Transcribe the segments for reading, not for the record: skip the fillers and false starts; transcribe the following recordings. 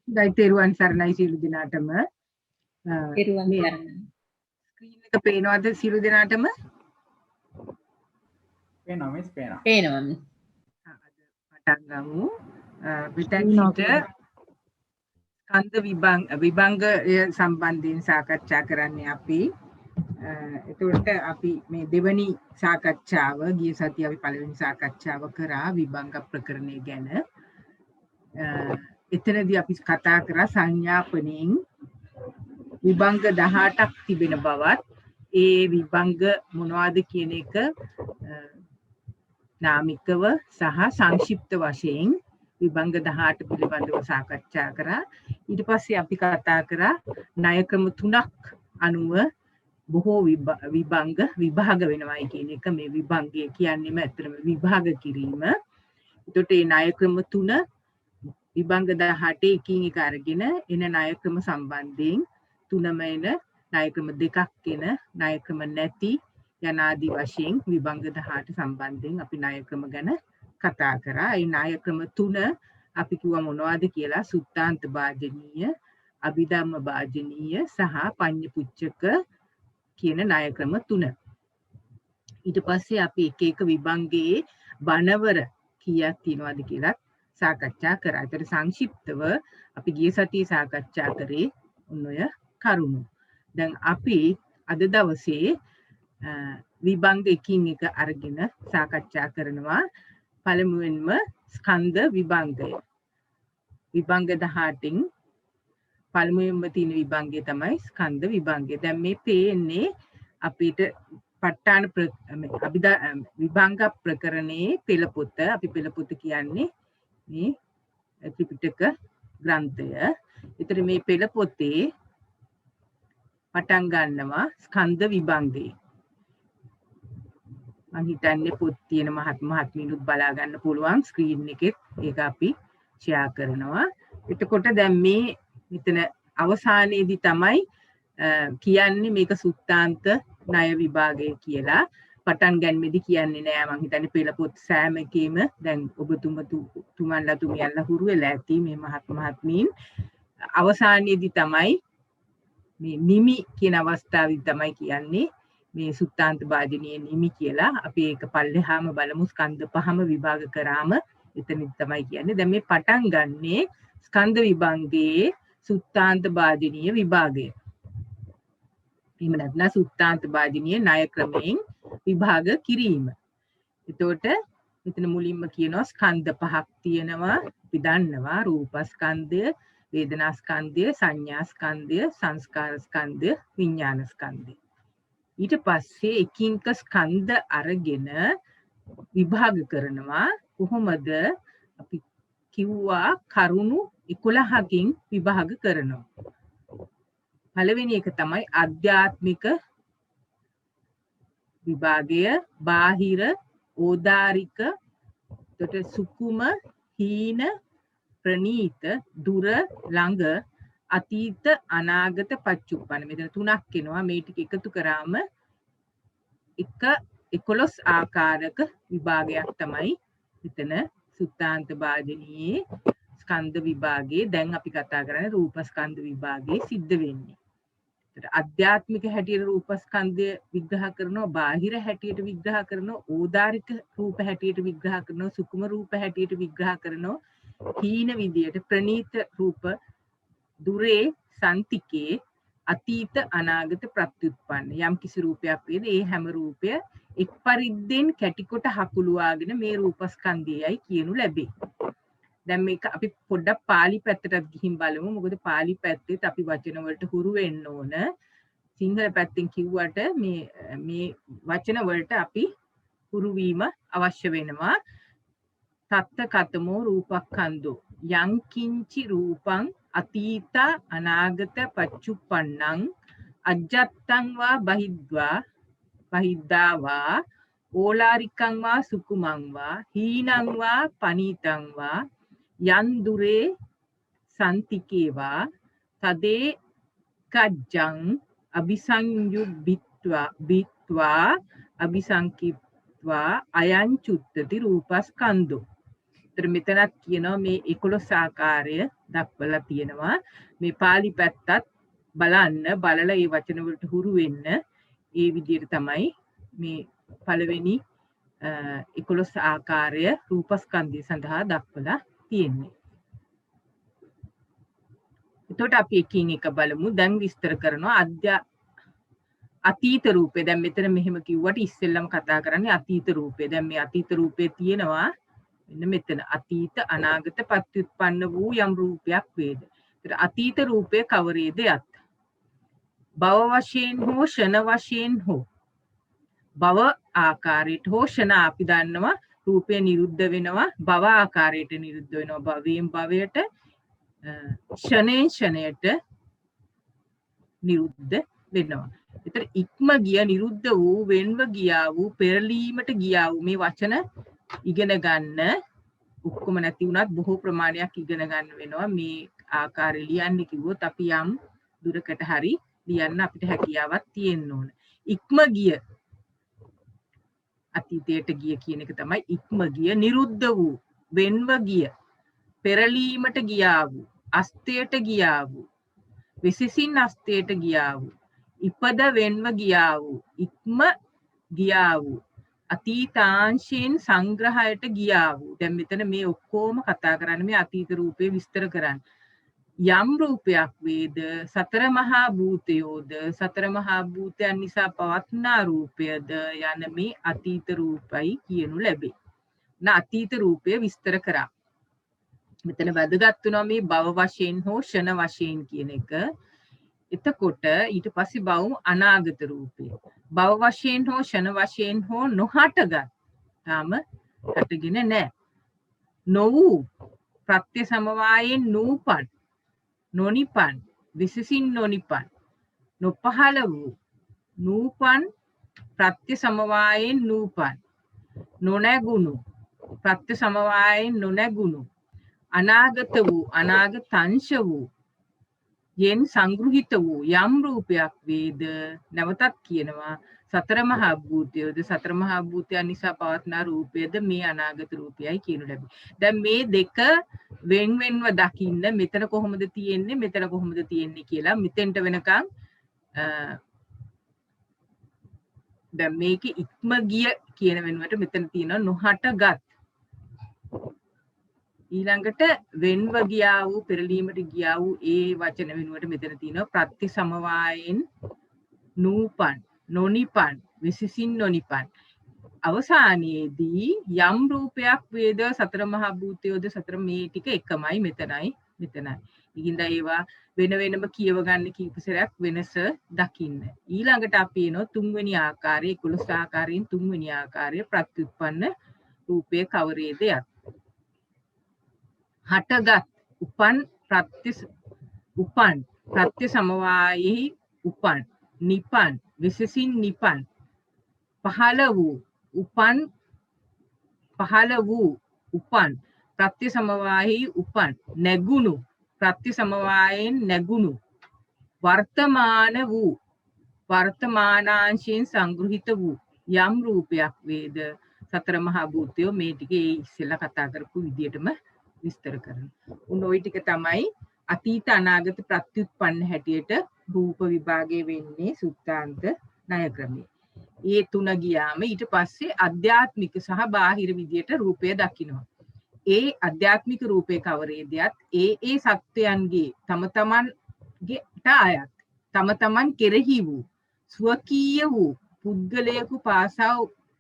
දෛතේරුවන් සරණයි සියලු දෙනාටම. තෙරුවන් සරණයි. ස්ක්‍රීන් එක පේනවද සියලු දෙනාටම? පේනවා මිස් පේනවා. පේනවා මිස්. පටන් ගමු. මෙතෙන් සිට ස්කන්ධ විභංගය සම්බන්ධයෙන් සාකච්ඡා කරන්නේ අපි. එතකොට අපි මේ දෙවනි සාකච්ඡාව ගිය සතියේ අපි පළවෙනි සාකච්ඡාව කරා විභංග ප්‍රකරණය ගැන. එතනදී අපි කතා කරා සංඥාපණයෙන් විභංග 18ක් තිබෙන බවත් ඒ විභංග මොනවද කියන එක නාමිකව සහ සංක්ෂිප්ත වශයෙන් විභංග 18 පිළිබඳව සාකච්ඡා කරා. ඊට පස්සේ අපි කතා කරා ණය ක්‍රම 3ක් අනුව බොහෝ විභංග විභාග වෙනවායි කියන එක. මේ විභංගය කියන්නේම ඇත්තටම විභාග කිරීම. එතකොට මේ ණය ක්‍රම 3 විභංග 18 එකින් එක අරගෙන එන ණය ක්‍රම සම්බන්ධයෙන් තුනම එන ණය ක්‍රම දෙකක් එන ණය ක්‍රම නැති යනාදී වශයෙන් විභංග 18 සම්බන්ධයෙන් අපි ණය ක්‍රම ගැන කතා කරා. ඒ ණය ක්‍රම 3 අපි කිව්වා මොනවද කියලා? සුත්තාන්ත භාජනීය, අභිධම්ම භාජනීය සහ පඤ්ඤපුච්චක කියන ණය ක්‍රම 3. ඊට පස්සේ අපි එක එක විභංගයේ බණවර කීයක් තියෙනවද කියලා සාකච්ඡා කරා. ඒතර සංක්ෂිප්තව අපි ගිය සතියේ සාකච්ඡා කරේ ඔය කරුණු. දැන් අපි අද දවසේ විභංග එකින් එක අරගෙන සාකච්ඡා කරනවා. පළමුවෙන්ම ස්කන්ධ විභංගය. විභංග 18න් පළමුවෙන්ම තියෙන විභංගය තමයි ස්කන්ධ විභංගය. දැන් මේ පේන්නේ අපිට ප ဋ ාණ විභංග ප්‍රකරණයේ පෙළ පොත. අපි පෙළ පොත කියන්නේ මේ ත්‍රිපිටක ග්‍රන්ථය. ඒතර මේ පෙළ පොතේ පටන් ගන්නවා ස්කන්ධ විභංගය. මම හිතන්නේ පොත් තියෙන මහත්මිනුත් බලා ගන්න පුළුවන් ස්ක්‍රීන් එකෙත්. ඒක අපි ෂෙයා කරනවා. එතකොට දැන් මේ මෙතන අවසානයේදී තමයි කියන්නේ මේක සුත්තාන්ත ණය විභාගය කියලා. පටන් ගන්නෙදි කියන්නේ නෑ. මම හිතන්නේ පෙළ පොත් සෑම එකේම දැන් ඔබතුමන්ලා තුමියන්ලා හුරු වෙලා ඇති මේ මහත්මීන්. අවසානයේදී තමයි මේ නිමි කියන අවස්ථාවේදී තමයි කියන්නේ මේ සුත්තාන්ත භාජනීය නිමි කියලා. අපි ඒක පල්ලෙහාම බලමු. ස්කන්ධ පහම විභාග කරාම එතනින් තමයි කියන්නේ. දැන් මේ පටන් ගන්නේ ස්කන්ධ විභංගයේ සුත්තාන්ත භාජනීය විභාගය. එහෙම නැත්නම් සුත්තාන්ත භාජනීය ණය ක්‍රමයෙන් විභාග කිරීම. එතකොට මෙතන මුලින්ම කියනවා ස්කන්ධ පහක් තියෙනවා. අපි දන්නවා රූපස්කන්ධය, වේදනාස්කන්ධය, සංඥාස්කන්ධය, සංස්කාරස්කන්ධය, විඥානස්කන්ධය. ඊට පස්සේ එකින්ක ස්කන්ධ අරගෙන විභාග කරනවා. කොහොමද? අපි කිව්වා කරුණු 11කින් විභාග කරනවා. පළවෙනි එක තමයි අධ්‍යාත්මික විභාගය, බාහිර, ඕදාරික, එතකොට සුකුම, හීන, ප්‍රනීත, දුර, ළඟ, අතීත, අනාගත, පච්චුප්පන්න. මෙතන තුනක් එනවා. මේ ටික එකතු කරාම 11 ආකාරක විභාගයක් තමයි මෙතන සුත්තාන්ත භාජනීයේ ස්කන්ධ විභාගයේ දැන් අපි කතා කරන්නේ රූපස්කන්ධ විභාගයේ සිද්ධ වෙන්නේ. අධ්‍යාත්මික හැටියට රූපස්කන්ධය විග්‍රහ කරනවා, බාහිර හැටියට විග්‍රහ කරනවා, ඕදාරික රූප හැටියට විග්‍රහ කරනවා, සුකුම රූප හැටියට විග්‍රහ කරනවා, හීන විදියට ප්‍රනීත රූප, දුරේ, සන්තිකේ, අතීත, අනාගත, ප්‍රත්‍යুৎපන්න. යම් කිසි රූපයක් වේද ඒ හැම රූපය එක් පරිද්දෙන් කැටිකොට හකුලුවාගෙන මේ රූපස්කන්ධයයි කියනු ලැබේ. දැන් මේක අපි පොඩ්ඩක් පාලි පැත්තටත් ගිහින් බලමු. මොකද පාලි පැත්තෙත් අපි වචන වලට හුරු වෙන්න ඕන. සිංහල පැත්තෙන් කිව්වට මේ වචන වලට අපි හුරු වීම අවශ්‍ය වෙනවා. තත්ත කතමෝ රූපක්ඛන්தோ යං කිංචි රූපං අතීත අනාගත පච්චුප්පන්නං අජ්ජත්තං වා බහිද්දා වා ඕලාරිකං වා සුකුමං වා හීනං වා පනීතං වා යන් දුරේ සන්තිකේවා තදේ කජ්ජං අபிසංයුබ්බිත්වා අபிසංකිත්වා අයං චුත්තති රූපස්කන්ධෝ. ඒතර මෙතනත් කියනවා මේ 11 ආකාරය දක්වලා තියෙනවා. මේ පාලි පැත්තත් බලන්න බලලා මේ වචන වලට හුරු වෙන්න ඒ විදිහට තමයි මේ පළවෙනි 11 ආකාරය රූපස්කන්ධය සඳහා දක්වලා තියෙන්නේ. එතකොට අපි එකින් එක බලමු. දැන් විස්තර කරනවා අතීත රූපේ. දැන් මෙතන මෙහෙම කිව්වට ඉස්සෙල්ලම කතා කරන්නේ අතීත රූපේ. දැන් මේ අතීත රූපේ තියෙනවා මෙන්න මෙතන අතීත අනාගත ප්‍රත්‍යুৎපන්න වූ යම් රූපයක් වේද. ඒතර අතීත රූපය කවරේද යත්? භව වශයෙන් හෝ ෂණ වශයෙන් හෝ භව ආකාරයට හෝ ෂණ අපි දන්නවා රූපය නිරුද්ධ වෙනවා භව ආකාරයට නිරුද්ධ වෙනවා භවයෙන් භවයට ෂණයෙන් ෂණයට නිරුද්ධ වෙනවා. ඒතර ඉක්ම ගිය නිරුද්ධ වූ වෙන්ව ගියා වූ පෙරලීමට ගියා වූ මේ වචන ඉගෙන ගන්න ඔක්කොම නැති වුණත් බොහෝ ප්‍රමාණයක් ඉගෙන ගන්න වෙනවා. මේ ආකාරය ලියන්න කිව්වොත් අපි යම් දුරකට හරි ලියන්න අපිට හැකියාවක් තියෙන්න ඕන. ඉක්ම ගිය අතීතයට ගිය කියන එක තමයි ඉක්ම ගිය නිරුද්ධ වූ වෙන්ව ගිය පෙරලීමට ගියා වූ අස්තයට ගියා වූ විසිසින් අස්තයට ගියා වූ ඉපද වෙන්ව ගියා වූ ඉක්ම ගියා වූ අතීතාංශයෙන් සංග්‍රහයට ගියා වූ. දැන් මෙතන මේ ඔක්කොම කතා කරන්නේ මේ අතීත රූපේ විස්තර කරන්න. යම් රූපයක් වේද සතර මහා භූතයෝද සතර මහා භූතයන් නිසා පවත්නා රූපයද යන මේ අතීත රූපයි කියනු ලැබේ. අතීත රූපය විස්තර කරා. මෙතන වැදගත් වෙනවා මේ භව වශයෙන් හෝ ෂණ වශයෙන් කියන එක. එතකොට ඊට පස්සේ බලමු අනාගත රූපය. භව වශයෙන් හෝ ෂණ වශයෙන් හෝ නොහටගත්. තාම හටගෙන නැහැ. නොවූ ප්‍රත්‍ය සමවායෙන් නූපන් නොනිපන් විශේෂින් නොනිපන් නොපහළ වූ නූපන් ප්‍රත්‍ය සමවායෙන් නූපන් නොනැගුණු ප්‍රත්‍ය සමවායෙන් නොනැගුණු අනාගත වූ අනාගතංශ වූ යෙන් සංග්‍රහිත වූ යම් රූපයක් වේද. නැවතත් කියනවා සතර මහා භූතයෝද සතර මහා භූතයන් නිසා පවත්නා රූපයද මේ අනාගත රූපයයි කියනු ලැබේ. දැන් මේ දෙක වෙන් වෙන්ව දකින්න මෙතන කොහොමද තියෙන්නේ මෙතන කොහොමද තියෙන්නේ කියලා මෙතෙන්ට වෙනකන් දැන් මේකේ ඉක්ම ගිය කියන වෙනුවට මෙතන තියෙනවා නොහටගත්. ඊළඟට වෙන්ව ගියා වූ පෙරලීමට ගියා වූ ඒ වචන වෙනුවට මෙතන තියෙනවා ප්‍රත්‍ය සමවායෙන් නූපන් නොනිපන් විසිසින් නොනිපන්. අවසානයේදී යම් රූපයක් වේද සතර මහා භූතයෝද සතර මේ ටික එකමයි මෙතනයි. ඉතින් ඒවා වෙන වෙනම කියව ගන්න කීප සැරයක් වෙනස දකින්න. ඊළඟට අපි එනවා තුන්වෙනි ආකාරය 11 ආකාරයෙන් තුන්වෙනි ආකාරය ප්‍රත්‍යুৎපන්න රූපය කවරේද යත්? හටගත් උපන් ප්‍රත්‍ය සමවායෙහි උපන් නිපන් විශේෂින් නිපන් පහළ වූ උපන් ප්‍රත්‍ය සමවායෙහි උපන් නැගුණු ප්‍රත්‍ය සමවායෙන් නැගුණු වර්තමාන වූ වර්තමානාංශයෙන් සංග්‍රහිත වූ යම් රූපයක් වේද සතර මහා භූතයෝ මේ ටිකේ ඉස්සෙල්ලා කතා කරපු විදිහටම විස්තර කරනවා. ওই ටික තමයි අතීත අනාගත ප්‍රත්‍යুৎපන්න හැටියට රූප විභාගය වෙන්නේ සුත්තාන්ත ණය ක්‍රමයේ. ඒ තුන ගියාම ඊට පස්සේ අධ්‍යාත්මික සහ බාහිර විදියට රූපය දකිනවා. ඒ අධ්‍යාත්මික රූපේ කවරේදයත් ඒ සත්‍යයන්ගේ තම තමන්ගේට අයත් තම තමන් කෙරෙහි වූ ස්වකීය වූ පුද්ගලයෙකු පාසා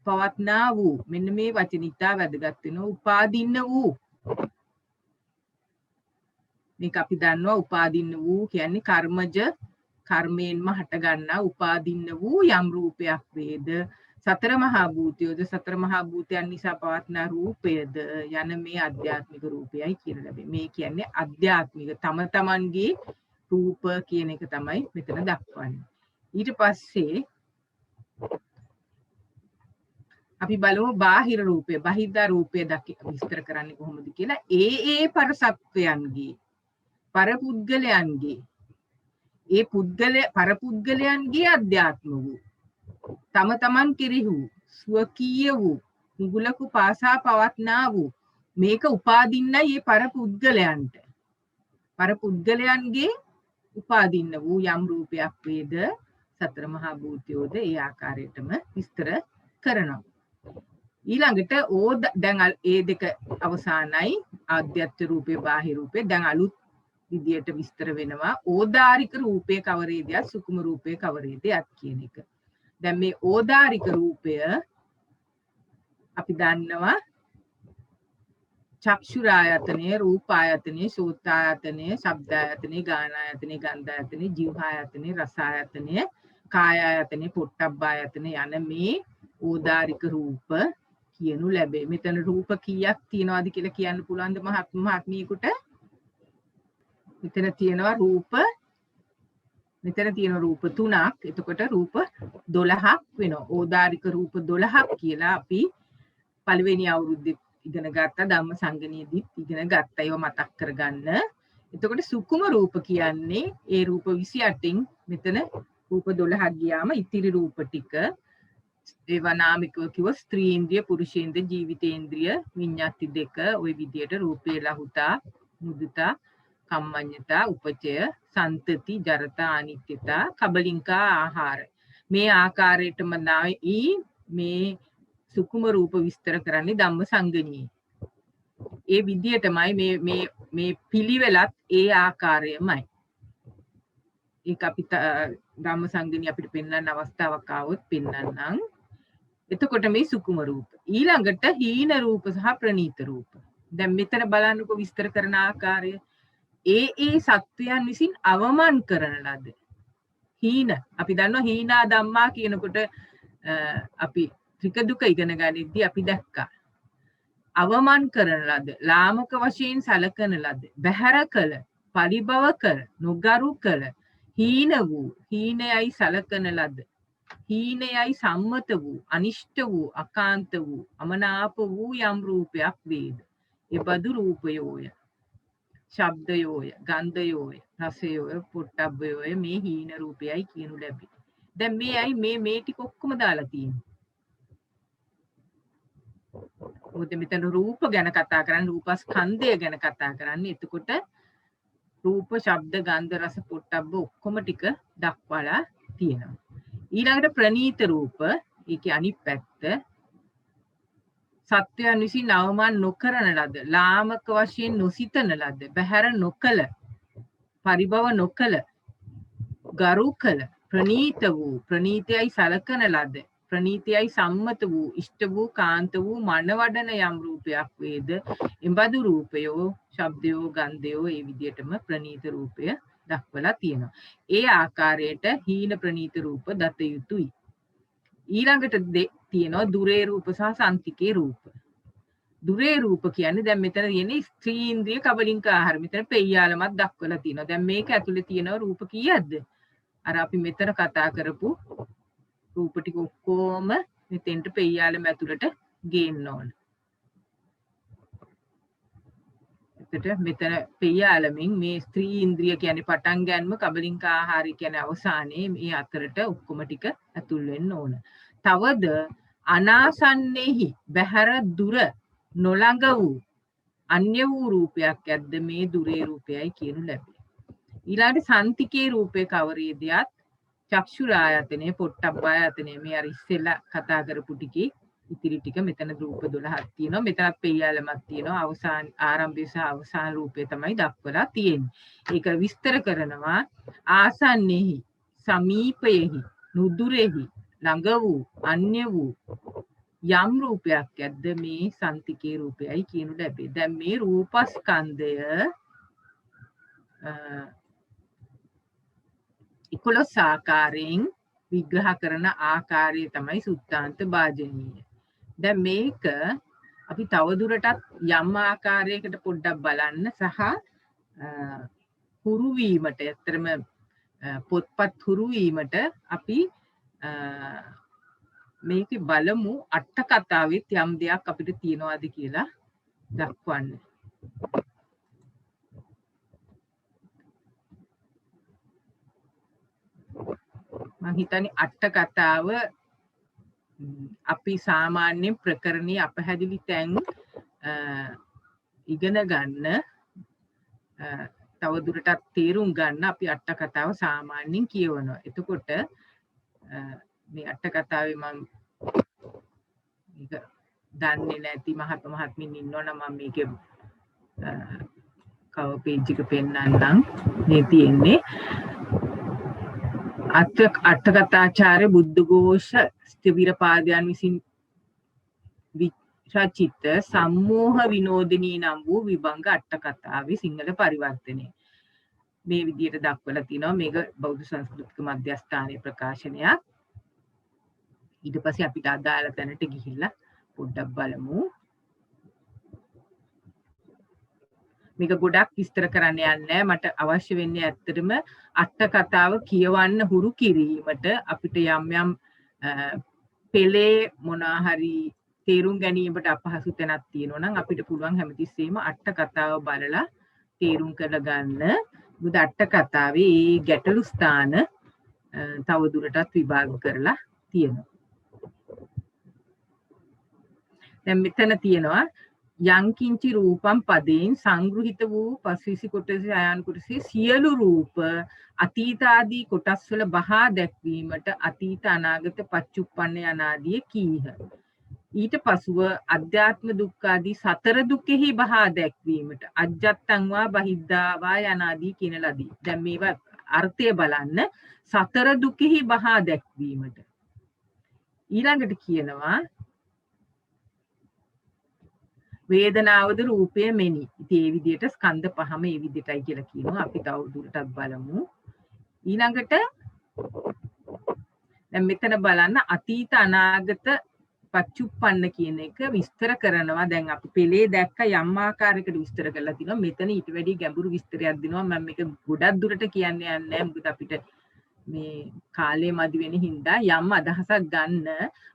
පවත්නා වූ මෙන්න මේ වචනිතා වැදගත් වෙනවා. උපාදින්න වූ මේක අපි දන්නවා උපාදින්න වූ කියන්නේ කර්මජ කර්මයෙන්ම හට ගන්නා උපාදින්න වූ යම් රූපයක් වේද සතර මහා භූතයෝද සතර මහා භූතයන් නිසා පවත්නා රූපයද යන මේ අධ්‍යාත්මික රූපයයි කියන ලැබේ. මේ කියන්නේ අධ්‍යාත්මික තම තමන්ගේ රූප කියන එක තමයි මෙතන දක්වන්නේ. ඊට පස්සේ අපි බලමු බාහිර රූපය බහිද්දා රූපය විස්තර කරන්නේ කොහොමද කියලා. ඒ පරසත්වයන්ගේ පරපුද්ගලයන්ගේ පරපුද්ගලයන්ගේ අධ්‍යාත්ම වූ තම තමන් කෙරෙහි වූ ස්වකීය වූ මුගලකු පාසා පවත්නා වූ මේක උපාදින්නයි මේ පරපුද්ගලයන්ට. පරපුද්ගලයන්ගේ උපාදින්න වූ යම් රූපයක් වේද සතර මහා භූතයෝද ඒ ආකාරයටම විස්තර කරනවා. ඊළඟට දැන් ඒ දෙක අවසానයි ආද්‍යත්‍ය රූපේ බාහිර රූපේ. දැන් අලුත් විදියට විස්තර වෙනවා ඕදාරික රූපේ කවරේදයක් සුකුම රූපේ කවරේදයක් කියන එක. දැන් මේ ඕදාරික රූපය අපි දන්නවා චක්ෂුරායතනේ, රූපායතනේ, සෝතායතනේ, ශබ්දායතනේ, ගානායතනේ, ගන්ධායතනේ, જીවහායතනේ, රසායතනේ, කායායතනේ, පොට්ටබ්බායතනේ යන මේ ඕදාරික රූප කියනු ලැබේ. මෙතන රූප කීයක් තියනවාද කියලා කියන්න පුළුවන්ද මහත්මියකට? මෙතන තියෙනවා රූප 3ක්. එතකොට රූප 12ක් වෙනවා. ඕදාරික රූප 12ක් කියලා අපි පළවෙනි අවුරුද්දේ ඉගෙන ගත්තා. ධම්මසංගණියේදීත් ඉගෙන ගත්තා. ඒවා මතක් කරගන්න. එතකොට සුකුම රූප කියන්නේ ඒ රූප 28න් මෙතන රූප 12ක් ගියාම ඉතිරි රූප ටික ඒවා නාමිකව කිව්ව ස්ත්‍රීන්ද්‍රිය, පුරුෂේන්ද්‍රිය, ජීවිතේන්ද්‍රිය, විඤ්ඤාති දෙක ওই විදියට රූපේ ලහුතා, මුදුතා, කම්මඤ්ඤතා, උපචය, සන්තති, ජරතා, අනිත්‍යතා, කබලින්කා ආහාර. මේ ආකාරයටම මේ සුකුම රූප විස්තර කරන්නේ ධම්මසංගණියේ. ඒ විදියටමයි මේ පිළිවෙලත් ඒ ආකාරයමයි. ඒක අපි ධම්මසංගණිය අපිට පෙන්වන්න අවස්ථාවක් ආවොත් පෙන්වන්නම්. එතකොට මේ සුකුම රූප. ඊළඟට හීන රූප සහ ප්‍රනීත රූප. දැන් මෙතන බලන්නකො විස්තර කරන ආකාරය. ඒ සත්වයන් විසින් අවමන් කරන ලද හීන. අපි දන්නවා හීනා ධම්මා කියනකොට අපි ත්‍රික දුක ඉගෙන ගනිද්දී අපි දැක්කා. අවමන් කරන ලද, ලාමක වශයෙන් සලකන ලද, බැහැර කළ, පරිභව කළ, නොගරු කළ, හීන වූ, හීනයයි සලකන ලද, හීනයයි සම්මත වූ, අනිෂ්ට වූ, අකාන්ත වූ, අමනාප වූ යම් රූපයක් වේද. එබඳු රූපයෝය, ශබ්දයෝය, ගන්ධයෝය, රසයෝය, පොට්ටබ්බයෝය මේ හීන රූපයයි කියනු ලැබේ. දැන් මේ ටික ඔක්කොම දාලා තියෙන්නේ. මොකද මෙතන රූප ගැන කතා කරන්නේ, රූපස්කන්ධය ගැන කතා කරන්නේ. එතකොට රූප, ශබ්ද, ගන්ධ, රස, පොට්ටබ්බ ඔක්කොම ටික දක්වලා තියෙනවා. ඊළඟට ප්‍රනීත රූප, ඒකේ අනිත් පැත්ත. සත්වයන් විසින් අවමන් නොකරන ලද, ලාමක වශයෙන් නොසිතන ලද, බැහැර නොකළ, පරිභව නොකළ, ගරු කළ, ප්‍රනීත වූ, ප්‍රනීතයයි සලකන ලද, ප්‍රනීතයයි සම්මත වූ, ඉෂ්ට වූ, කාන්ත වූ, මනවඩන යම් රූපයක් වේද. එබඳු රූපයෝ, ශබ්දයෝ, ගන්ධයෝ ඒ විදිහටම ප්‍රනීත රූපය දක්වලා තියෙනවා. ඒ ආකාරයට හීන ප්‍රනීත රූප දත යුතුයි. ඊළඟට තියෙනවා දුරේ රූප සහ සන්තිකේ රූප. දුරේ රූප කියන්නේ දැන් මෙතන තියෙන්නේ ස්ත්‍රීන්ද්‍රිය කබලින්ක ආහාර. මෙතන පෙය්‍යාලමක් දක්වලා තියෙනවා. දැන් මේක ඇතුලේ තියෙනවා රූප කීයක්ද? අර අපි මෙතන කතා කරපු රූප ටික ඔක්කොම මෙතෙන්ට පෙය්‍යාලම ඇතුලට ගේන්න ඕන. එතකොට මෙතන පෙය්‍යාලමින් මේ ස්ත්‍රී ඉන්ද්‍රිය කියන්නේ පටන් ගන්නම කබලින්ක ආහාරය කියන්නේ අවසානයේ මේ අතරට ඔක්කොම ටික ඇතුල් වෙන්න ඕන. තවද අනාසන්නේහි බහැර දුර නොළඟ වූ අන්‍ය වූ රූපයක් ඇද්ද මේ දුරේ රූපයයි කියනු ලැබේ. ඊළඟට සන්තිකේ රූපේ කවරේදයක් චක්ෂුරායතනේ, පොට්ටබ්බායතනේ මේ අර ඉස්සෙල්ලා කතා කරපු ටිකේ ඉතිරි ටික මෙතන රූප 12ක් තියෙනවා. මෙතනත් පෙය්‍යාලමක් තියෙනවා. අවසාන ආරම්භය සහ අවසාන රූපය තමයි දක්වලා තියෙන්නේ. ඒක විස්තර කරනවා ආසන්නේහි, සමීපයෙහි, නුදුරෙහි, ළඟ වූ, අන්‍ය වූ යම් රූපයක් ඇද්ද මේ සන්තිකේ රූපයයි කියනු ලැබේ. දැන් මේ රූපස්කන්ධය 11 ආකාරයෙන් විග්‍රහ කරන ආකාරය තමයි සුත්තාන්ත භාජනීය. දැන් මේක අපි තවදුරටත් යම් ආකාරයකට පොඩ්ඩක් බලන්න සහ හුරු වීමට, ඇත්තටම පොත්පත් හුරු වීමට අපි මේකේ බලමු අට කතාවෙත් යම් දෙයක් අපිට තියනවාද කියලා දක්වන්න. මම හිතන්නේ අට කතාව අපි සාමාන්‍යයෙන් ප්‍රකරණයේ අපහැදිලි තැන් ඉගෙන ගන්න තව දුරටත් තේරුම් ගන්න අපි අට කතාව සාමාන්‍යයෙන් කියවනවා. එතකොට මේ අට කතාවේ මම මේක දන්නේ නැති මහත්මින් ඉන්නවනම් මම මේකේ කවර් පේජ් එක පෙන්නන්නම්. මේ තියෙන්නේ අට කතාචාර්ය බුද්ධඝෝෂ ස්ථවිරපාදයන් විසින් රචිත සම්මෝහ විනෝදිනී නම් වූ විභංග අට කතාවේ සිංහල පරිවර්තනය. මේ විදිහට දක්වලා තිනවා. මේක බෞද්ධ සංස්කෘතික මධ්‍යස්ථානයේ ප්‍රකාශනයක්. ඊට පස්සේ අපිට අදාළ තැනට ගිහිල්ලා පොඩ්ඩක් බලමු. මේක ගොඩක් විස්තර කරන්න යන්නේ මට අවශ්‍ය වෙන්නේ ඇත්තටම අට කතාව කියවන්න හුරු කිරීමට අපිට යම් පෙළේ මොනවා හරි තේරුම් ගැනීමට අපහසු තැනක් තියෙනවා නම් අපිට පුළුවන් හැමතිස්සෙම අට කතාව බලලා තේරුම් කරගන්න. මොකද අට කතාවේ මේ ගැටලු ස්ථාන තව දුරටත් විභාග කරලා තියෙනවා. දැන් මෙතන තියෙනවා යංකින්චි රූපම් පදයෙන් සංග්‍රහිත වූ පස්විසි කොටසේ අයන කොටසේ සියලු රූප අතීත ආදී කොටස් වල බහා දැක්වීමට අතීත අනාගත පච්චුප්පන්න යනාදී කීහ. ඊට පසුව අධ්‍යාත්ම දුක්ඛ ආදී සතර දුකෙහි බහා දැක්වීමට අජ්ජත්තං වා බහිද්ධා වා යනාදී කියන ලදී. දැන් මේවා අර්ථය බලන්න. සතර දුකෙහි බහා දැක්වීමට ඊළඟට කියනවා වේදනාවද රූපය මෙනි. ඉතින් මේ විදිහට ස්කන්ධ පහම මේ විදිහටයි කියලා කියනවා. අපි තව දුරටත් බලමු. ඊළඟට දැන් මෙතන බලන්න අතීත අනාගත පච්චුප්පන්න කියන එක විස්තර කරනවා. දැන් අපි පෙළේ දැක්ක යම් ආකාරයකට විස්තර කරලා තිනවා. මෙතන ඊට වැඩි ගැඹුරු විස්තරයක් දෙනවා. මම මේක ගොඩක් දුරට කියන්නේ නැහැ. මොකද අපිට මේ කාලේ මදි වෙන හින්දා යම් අදහසක් ගන්න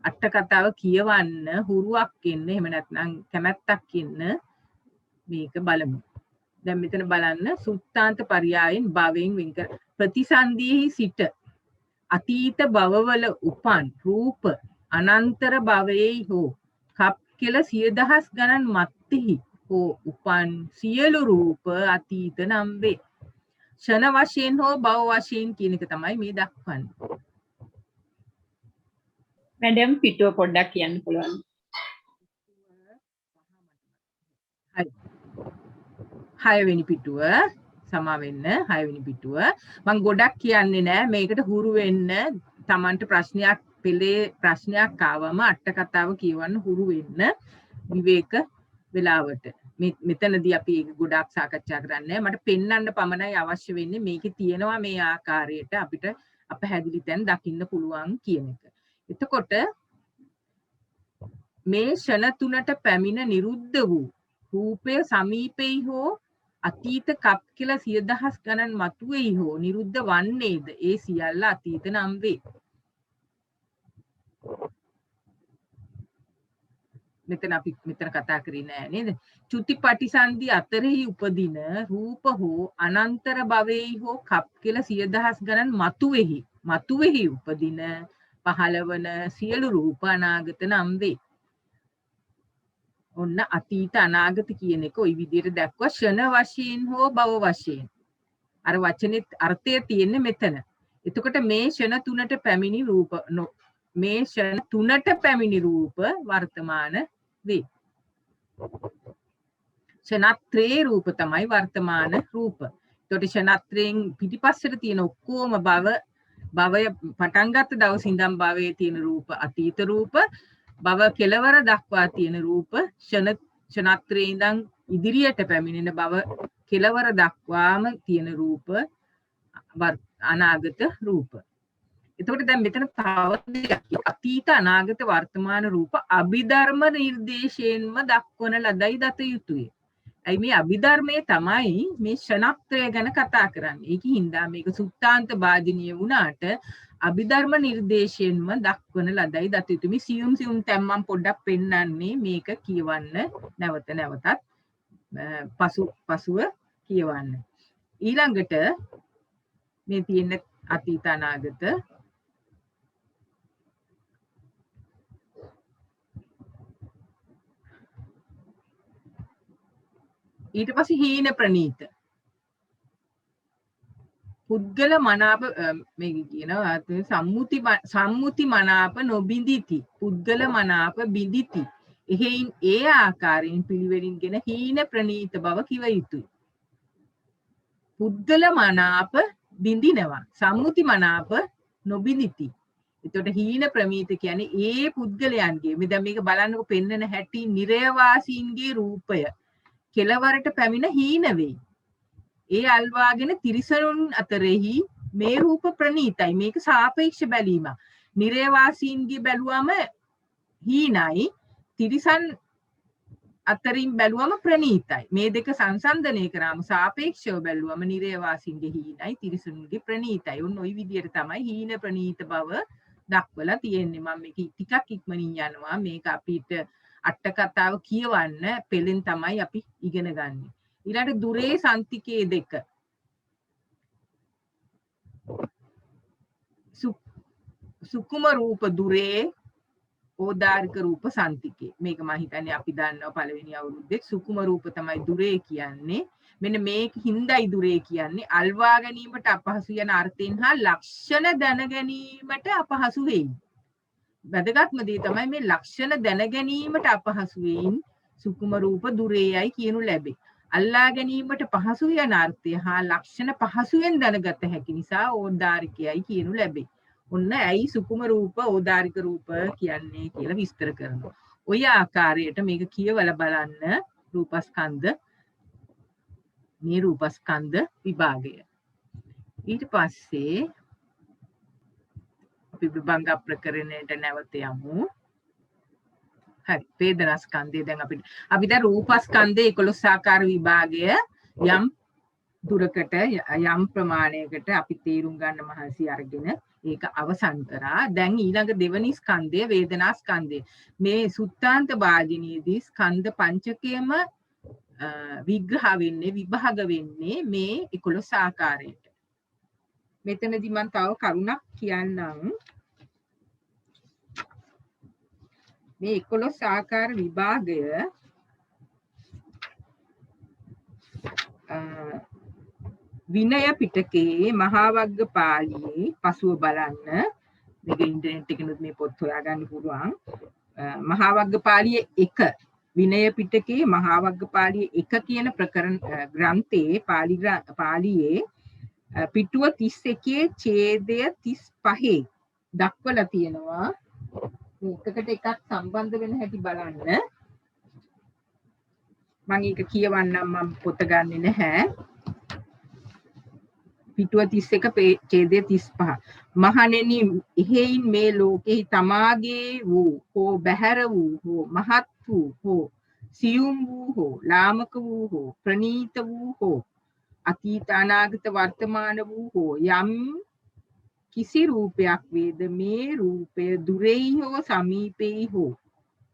අට කතාව කියවන්න හුරුවක් එන්න එහෙම නැත්නම් කැමැත්තක් එන්න මේක බලමු. දැන් මෙතන බලන්න සුත්තාන්ත පරියායෙන් භවයෙන් වෙන් කර ප්‍රතිසන්දියෙහි සිට අතීත භවවල උපන් රූප අනන්තර භවයේ හෝ කප් කෙල 10000 ගණන් මත්තෙහි හෝ උපන් සියලු රූප අතීත නම් වේ. ෂණ වශයෙන් හෝ භව වශයෙන් කියන එක තමයි මේ දක්වන්නේ. මැඩම් පිටුව පොඩ්ඩක් කියන්න පුළුවන්. හරි. 6 වෙනි පිටුව සමා වෙන්න 6 වෙනි පිටුව. මම ගොඩක් කියන්නේ නැහැ. මේකට හුරු වෙන්න Tamanට ප්‍රශ්නයක් පෙළේ ප්‍රශ්නයක් ආවම අට කතාව කියවන්න හුරු වෙන්න විවේක වෙලාවට. මෙතනදී අපි ඒක ගොඩක් සාකච්ඡා කරන්නේ. මට පෙන්වන්න පමණයි අවශ්‍ය වෙන්නේ. මේකේ තියෙනවා මේ ආකාරයට අපිට අපහැදිලි තැන් දකින්න පුළුවන් කියන එක. එතකොට මේ ෂණ තුනට පැමිණ නිරුද්ධ වූ රූපය සමීපෙහි හෝ අතීත කප් කියලා 10000 ගණන් මතුවේහි හෝ නිරුද්ධ වන්නේද ඒ සියල්ල අතීත නම් වේ. මෙතන අපි මෙතන කතා කරේ නෑ නේද? චුති පටිසන්ධි අතරෙහි උපදින රූප හෝ අනන්තර භවයේ හෝ කප් කියලා 10000 ගණන් මතුවේහි උපදින පහළවන සියලු රූප අනාගත නම් වේ. ඔන්න අතීත අනාගත කියන එක ওই විදිහට දැක්වා ෂණ වශයෙන් හෝ භව වශයෙන්. අර වචනේ අර්ථය තියෙන්නේ මෙතන. එතකොට මේ ෂණ තුනට පැමිණි රූප මේ ෂණ තුනට පැමිණි රූප වර්තමාන වේ. ෂණත්‍රේ රූප තමයි වර්තමාන රූප. එතකොට ෂණත්‍රයෙන් පිටිපස්සට තියෙන ඔක්කොම භවය පටන් ගත්ත දවසින් ඉඳන් භවයේ තියෙන රූප අතීත රූප භව කෙලවර දක්වා තියෙන රූප ෂණත්‍රේ ඉඳන් ඉදිරියට පැමිණෙන භව කෙලවර දක්වාම තියෙන රූප අනාගත රූප. එතකොට දැන් මෙතන තව අතීත අනාගත වර්තමාන රූප අභිධර්ම නිර්දේශයෙන්ම දක්වන ලදයි දත යුතුය. ඇයි මේ අභිධර්මයේ තමයි මේ ෂණත්‍රය ගැන කතා කරන්නේ. ඒකෙන් හින්දා මේක සුත්තාන්ත වාදිනිය වුණාට අභිධර්ම නිර්දේශයෙන්ම දක්වන ලදයි දත යුතුය. මේ සියුම් තැන් මම පොඩ්ඩක් පෙන්නන්නේ මේක කියවන්න නැවත නැවතත් පසුව කියවන්න. ඊළඟට මේ තියෙන අතීත අනාගත ඊට පස්සේ හීන ප්‍රනීත. පුද්ගල මනාප මේක කියනවා සම්මුති මනාප නොබිඳිති. පුද්ගල මනාප බිඳිති. එහෙයින් ඒ ආකාරයෙන් පිළිවෙලින්ගෙන හීන ප්‍රනීත බව කිව යුතුයි. පුද්ගල මනාප බිඳිනවා. සම්මුති මනාප නොබිඳිති. එතකොට හීන ප්‍රනීත කියන්නේ ඒ පුද්ගලයන්ගේ මේ දැන් මේක බලන්නකො පෙන්නන හැටි නිරයවාසීන්ගේ රූපය කෙලවරට පැමිණ හීන වෙයි. ඒ අල්වාගෙන තිරිසනුන් අතරෙහි මේ රූප ප්‍රනීතයි. මේක සාපේක්ෂ බැලීමක්. නිරයවාසීන්ගේ බැලුවම හීනයි. තිරිසන් අතරින් බැලුවම ප්‍රනීතයි. මේ දෙක සංසන්දනය කරාම සාපේක්ෂව බැලුවම නිරයවාසීන්ගේ හීනයි තිරිසනුන්ගේ ප්‍රනීතයි. ඔන්න ওই විදිහට තමයි හීන ප්‍රනීත බව දක්වලා තියෙන්නේ. මම මේක ටිකක් ඉක්මනින් යනවා. මේක අපිට අට කතාව කියවන්න පෙළෙන් තමයි අපි ඉගෙන ගන්න. ඊළඟට දුරේ සන්තිකේ දෙක. සුකුම රූප දුරේ ඕදාරික රූප සන්තිකේ. මේක මම හිතන්නේ අපි දන්නවා පළවෙනි අවුරුද්දේ සුකුම රූප තමයි දුරේ කියන්නේ. මෙන්න මේක හිඳයි දුරේ කියන්නේ අල්වා ගැනීමට අපහසු යන අර්ථයෙන් හා ලක්ෂණ දැන ගැනීමට අපහසු වෙයි. වැදගත්ම දේ තමයි මේ ලක්ෂණ දැන ගැනීමට අපහසු වෙයින් සුකුම රූප දුරේයයි කියනු ලැබේ. අල්ලා ගැනීමට පහසු යන අර්ථය හා ලක්ෂණ පහසුවෙන් දැනගත හැකි නිසා ඕදාරිකයයි කියනු ලැබේ. ඔන්න ඇයි සුකුම රූප ඕදාරික රූප කියන්නේ කියලා විස්තර කරනවා. ඔය ආකාරයට මේක කියවලා බලන්න රූපස්කන්ධ මේ රූපස්කන්ධ විභාගය. ඊට පස්සේ අපි විභංග ප්‍රකරණයට නැවත යමු. හරි වේදනාස්කන්ධය දැන් අපි දැන් රූපස්කන්ධයේ 11 ආකාර විභාගය යම් දුරකට යම් ප්‍රමාණයකට අපි තේරුම් ගන්න මහන්සි අරගෙන ඒක අවසන් කරා. දැන් ඊළඟ දෙවනි ස්කන්ධය වේදනාස්කන්ධය. මේ සුත්තාන්ත වාදිනේදී ස්කන්ධ පංචකයම විග්‍රහ වෙන්නේ විභාග වෙන්නේ මේ 11 ආකාරයට. මෙතනදී මම තව කරුණක් කියන්නම්. මේ 11 ආකාර විභාගය විනය පිටකයේ මහා වග්ග පාළියේ පසුව බලන්න. මේක ඉන්ටර්නෙට් එකෙනුත් මේ පොත් හොයාගන්න පුළුවන්. මහා වග්ග පාළියේ 1 විනය පිටකයේ මහා වග්ග පාළියේ 1 කියන ප්‍රකරණ ග්‍රන්ථයේ පාළියේ පිටුව 31 ඡේදය 35 දක්වලා තියෙනවා. එකකට එකක් සම්බන්ධ වෙන හැටි බලන්න. මම ඒක කියවන්නම් මම පොත ගන්නෙ නැහැ. පිටුව 31 ඡේදය 35. මහණෙනි එහෙයින් මේ ලෝකෙහි තමාගේ වූ හෝ බැහැර වූ හෝ මහත් වූ හෝ සියුම් වූ හෝ ලාමක වූ හෝ ප්‍රනීත වූ හෝ අතීත අනාගත වර්තමාන වූ හෝ යම් කිසි රූපයක් වේද මේ රූපය දුරෙහි හෝ සමීපෙහි හෝ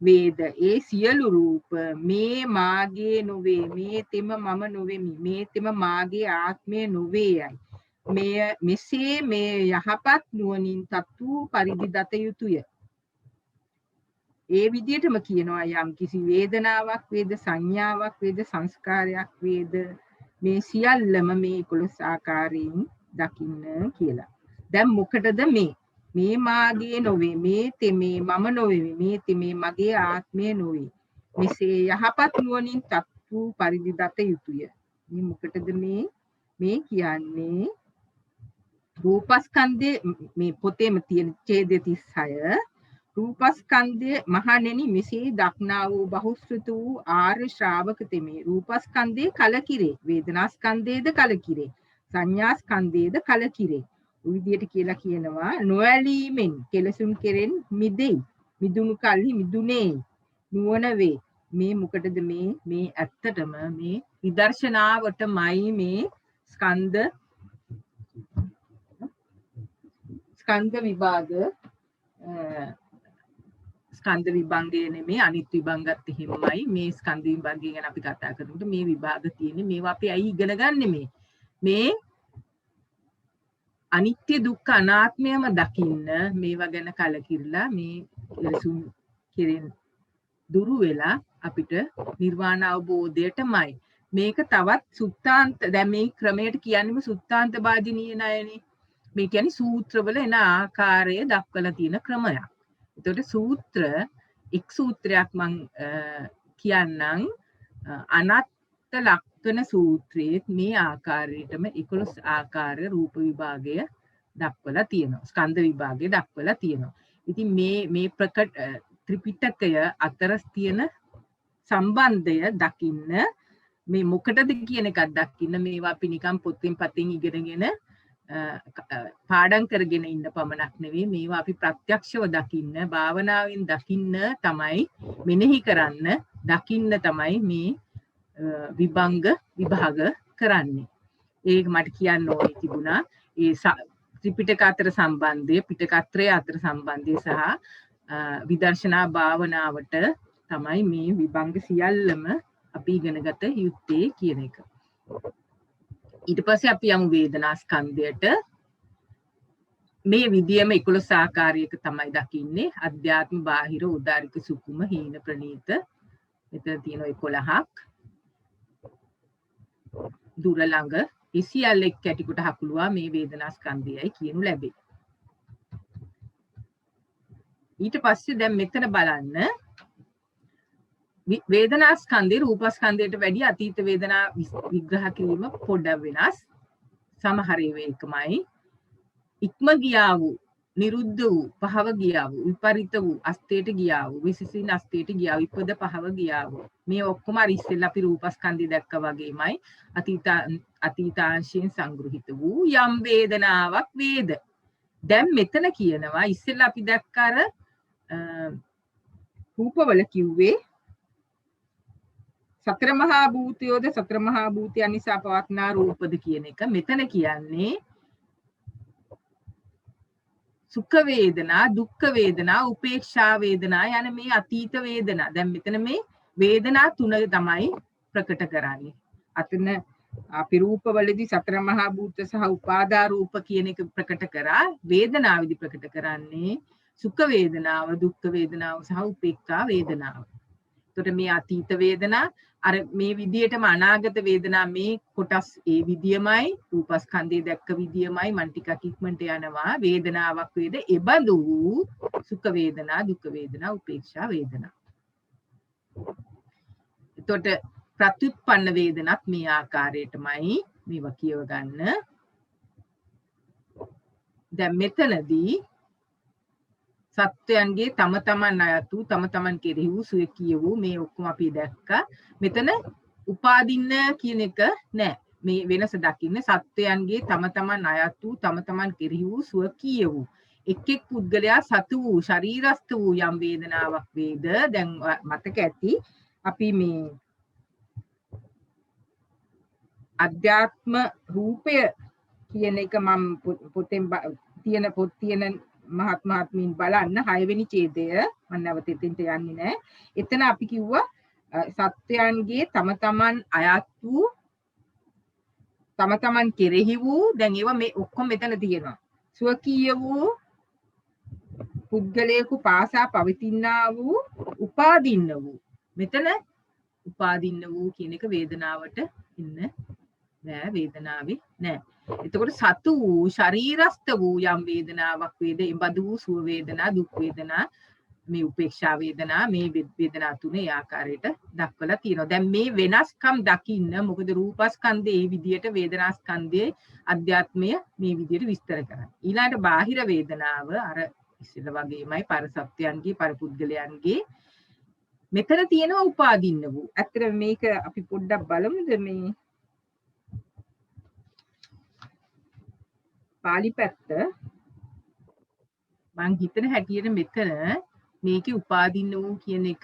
වේද ඒ සියලු රූප මේ මාගේ නොවේ මේ තෙම මම නොවෙමි මේ තෙම මාගේ ආත්මය නොවේයයි මෙසේ මේ යහපත් නුවණින් තතු පරිදි දත යුතුය. ඒ විදිහටම කියනවා යම් කිසි වේදනාවක් වේද සංඥාවක් වේද සංස්කාරයක් වේද මේ සියල්ලම මේ 11 ආකාරයෙන් දකින්න කියලා. දැන් මොකටද මේ මාගේ නොවේ මේ තෙමේ මම නොවේ මේ තෙමේ මගේ ආත්මය නොවේ මෙසේ යහපත් නුවණින් තත්තු පරිදි දත යුතුය. මේ මොකටද මේ කියන්නේ රූපස්කන්ධයේ මේ පොතේම තියෙන ඡේද 36 රූපස්කන්ධය මහණෙනි මෙසේ දක්නා වූ බහුශ්‍රත වූ ආර්ය ශ්‍රාවක තෙමේ රූපස්කන්ධයේ කලකිරේ වේදනාස්කන්ධයේද කලකිරේ සංඥාස්කන්ධයේද කලකිරේ. විදියට කියලා කියනවා නොඇලීමෙන් කෙලසුන් කෙරෙන් මිදෙයි මිදුණු කල්හි මිදුනේ නුවණ වේ. මේ මොකටද මේ ඇත්තටම මේ විදර්ශනාවටමයි මේ ස්කන්ධ විභාග ස්කන්ධ විභංගය නෙමේ අනිත් විභංගත් එහෙමයි. මේ ස්කන්ධ විභංගය ගැන අපි කතා කරනකොට මේ විභාග තියෙන්නේ මේවා අපි ඇයි ඉගෙන ගන්නෙ මේ අනිත්‍ය දුක්ඛ අනාත්මයම දකින්න මේවා ගැන කලකිරලා මේ කෙලසුන් කෙරෙන් දුරු වෙලා අපිට නිර්වාණ අවබෝධයටමයි. මේක තවත් සුත්තාන්ත දැන් මේ ක්‍රමයට කියන්නේම සුත්තාන්ත වාදිනීය ණයනේ. මේ කියන්නේ සූත්‍රවල එන ආකාරය දක්වලා තියෙන ක්‍රමයක්. එතකොට සූත්‍ර එක් සූත්‍රයක් මං කියන්නම් අනත්ත ලක්කන සූත්‍රයේ මේ ආකාරයටම 11 ආකාර රූප විභාගය දක්වලා තියෙනවා. ස්කන්ධ විභාගය දක්වලා තියෙනවා. ඉතින් මේ ප්‍රකට ත්‍රිපිටකය අතර තියෙන සම්බන්ධය දකින්න මේ මොකටද කියන එකක් දකින්න මේවා අපි නිකන් පොතෙන් පතෙන් ඉගෙනගෙන පාඩම් කරගෙන ඉන්න පමණක් නෙවෙයි මේවා අපි ප්‍රත්‍යක්ෂව දකින්න භාවනාවෙන් දකින්න තමයි මෙනෙහි කරන්න දකින්න තමයි මේ විභංග විභාග කරන්නේ. ඒක මට කියන්න ඕනේ තිබුණා. ඒ ත්‍රිපිටක අතර සම්බන්ධය පිටකත්‍රය අතර සම්බන්ධය සහ විදර්ශනා භාවනාවට තමයි මේ විභංග සියල්ලම අපි ඉගෙනගත යුත්තේ කියන එක. ඊට පස්සේ අපි යමු වේදනා ස්කන්ධයට. මේ විදියම 11 ආකාරයක තමයි දකින්නේ. අධ්‍යාත්ම බාහිර උදාරික සුකුම හීන ප්‍රනීත. මෙතන තියෙන 11ක්. දුර ළඟ ඉසියල් එක් කැටිකොට හකුලුවා මේ වේදනා ස්කන්ධයයි කියනු ලැබේ. ඊට පස්සේ දැන් මෙතන බලන්න වේදනා ස්කන්ධේ රූප ස්කන්ධයට වැඩි අතීත වේදනා විග්‍රහ කිරීම පොඩ්ඩක් වෙනස්. සමහර ඒවා එකමයි. ඉක්ම ගියා වූ, නිරුද්ධ වූ, පහව ගියා වූ, විපරිත වූ, අස්තේට ගියා වූ, විසිසින් අස්තේට ගියා වූ, ඉපද පහව ගියා වූ. මේ ඔක්කොම අර ඉස්සෙල්ලා අපි රූප ස්කන්ධය දැක්කා වගේමයි අතීතාංශයෙන් සංග්‍රහිත වූ යම් වේදනාවක් වේද. දැන් මෙතන කියනවා ඉස්සෙල්ලා අපි දැක්ක අර රූපවල කිව්වේ සතර මහා භූතයෝද සතර මහා භූතයන් නිසා පවත්නා රූපද කියන එක. මෙතන කියන්නේ සුඛ වේදනා, දුක්ඛ වේදනා, උපේක්ෂා වේදනා යන මේ අතීත වේදනා. දැන් මෙතන මේ වේදනා තුන තමයි ප්‍රකට කරන්නේ. අතන අපි රූපවලදී සතර මහා භූත සහ උපාදා රූප කියන එක ප්‍රකට කරා. වේදනාවේදී ප්‍රකට කරන්නේ සුඛ වේදනාව, දුක්ඛ වේදනාව සහ උපේක්ඛා වේදනාව. එතකොට මේ අතීත වේදනා අර මේ විදියටම අනාගත වේදනා මේ කොටස් ඒ විදියමයි රූපස්කන්ධය දැක්ක විදියමයි මන් ටිකක් ඉක්මනට යනවා වේදනාවක් වේද එබඳු සුඛ වේදනා දුක්ඛ වේදනා උපේක්ෂා වේදනා. එතකොට ප්‍රත්‍යুৎপন্ন වේදනත් මේ ආකාරයටමයි මේවා කියව ගන්න. දැන් මෙතනදී සත්වයන්ගේ තම තමන් අයතු තම තමන් කෙරෙහි වූ සුවකීය වූ මේ ඔක්කොම අපි දැක්කා. මෙතන උපාදින්න කියන එක නෑ. මේ වෙනස දකින්න සත්වයන්ගේ තම තමන් අයතු තම තමන් කෙරෙහි වූ සුවකීය වූ එක් එක් පුද්ගලයා සතු වූ ශරීරස්ත වූ යම් වේදනාවක් වේද. දැන් මතක ඇති අපි මේ අධ්‍යාත්ම රූපය කියන එක මම පොතෙන් තියෙන මහත්මීන් බලන්න 6 වෙනි ඡේදය මම නැවත එතෙන්ට යන්නේ නැහැ. එතන අපි කිව්වා සත්වයන්ගේ තම තමන් අයත් වූ තම තමන් කෙරෙහි වූ දැන් ඒවා මේ ඔක්කොම මෙතන තියෙනවා. ස්වකීය වූ පුද්ගලයෙකු පාසා පවතිනා වූ උපාදින්න වූ. මෙතන උපාදින්න වූ කියන එක වේදනාවට ඉන්න නෑ වේදනාවේ නෑ. එතකොට සතු වූ ශරීරස්ත වූ යම් වේදනාවක් වේද එබඳු වූ සුව වේදනා දුක් වේදනා මේ උපේක්ෂා වේදනා මේ වේදනා තුනේ ආකාරයට දක්වලා තියෙනවා. දැන් මේ වෙනස්කම් දකින්න මොකද රූපස්කන්ධයේ මේ විදියට වේදනාස්කන්ධයේ අධ්‍යාත්මය මේ විදියට විස්තර කරන්නේ. ඊළඟට බාහිර වේදනාව අර ඉස්සෙල්ලා වගේමයි පරසත්‍යයන්ගේ පරපුද්ගලයන්ගේ මෙතන තියෙනවා උපාදින්න වූ. ඇත්තට මේක අපි පොඩ්ඩක් බලමුද මේ පාලි පැත්ත මං හිතන හැටියට මෙතන මේකේ උපාදින්න වූ කියන එක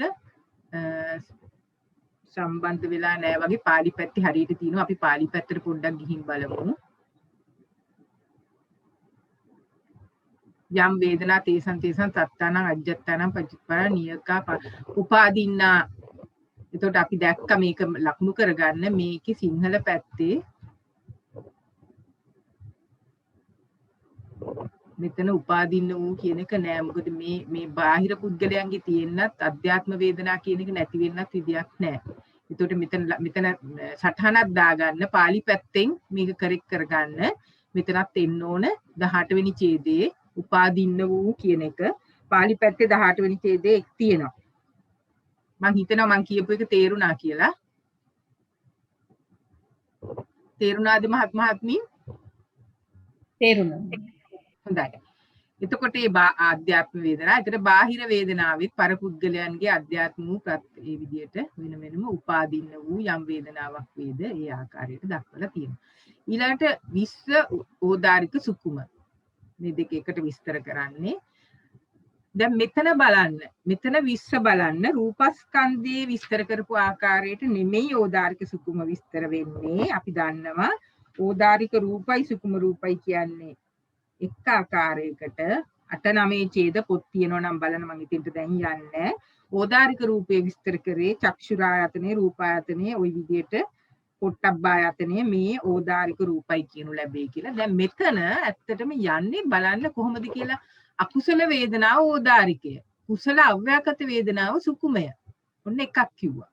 සම්බන්ධ වෙලා නැහැ වගේ පාලි පැත්තේ හරියට තියෙනවා. අපි පාලි පැත්තට පොඩ්ඩක් ගිහින් බලමු. යම් වේදනා තේසං සත්තානං අජ්ජත්තානං පටිච්චපර නියකා උපාදින්නා. එතකොට අපි දැක්ක මේක ලකුණු කරගන්න මේකේ සිංහල පැත්තේ මෙතන උපාදින්න වූ කියන එක නෑ. මොකද මේ බාහිර පුද්ගලයන්ගේ තියෙන්නත් අධ්‍යාත්ම වේදනා කියන එක නැති වෙන්නත් විදියක් නෑ. එතකොට මෙතන සටහනක් දාගන්න පාලි පැත්තෙන් මේක කරෙක්ට් කරගන්න මෙතනත් එන්න ඕන 18 වෙනි ඡේදයේ උපාදින්න වූ කියන එක පාලි පැත්තේ 18 වෙනි ඡේදයේ තියෙනවා. මම හිතනවා මම කියපු එක තේරුණා කියලා. තේරුණාද මහත්මී? තේරුණා. හොඳයි. එතකොට මේ ආධ්‍යාත්ම වේදනා, ඒතර බාහිර වේදනාවෙත් පරපුද්ගලයන්ගේ අධ්‍යාත්ම වූ ඒ විදිහට වෙන වෙනම උපාදින්න වූ යම් වේදනාවක් වේද ඒ ආකාරයට දක්වලා තියෙනවා. ඊළඟට විස්ස ඕදාරික සුකුම මේ දෙක එකට විස්තර කරන්නේ. දැන් මෙතන විස්ස බලන්න රූපස්කන්ධයේ විස්තර කරපු ආකාරයට නෙමෙයි ඕදාරික සුකුම විස්තර වෙන්නේ. අපි දන්නවා ඕදාරික රූපයි සුකුම රූපයි කියන්නේ එක් ආකාරයකට 8-9 ඡේද පොත් තියෙනවා නම් බලන්න මම ඉතින්ට දැන් යන්නේ. ඕදාරික රූපේ විස්තර කරේ චක්ෂුරායතනේ රූපායතනේ ওই විදිහට පොට්ටබ්බායතනේ මේ ඕදාරික රූපයි කියනු ලැබේ කියලා. දැන් මෙතන ඇත්තටම යන්නේ බලන්න කොහොමද කියලා අකුසල වේදනාව ඕදාරිකය. කුසල අව්‍යාකත වේදනාව සුකුමය. ඔන්න එකක් කිව්වා.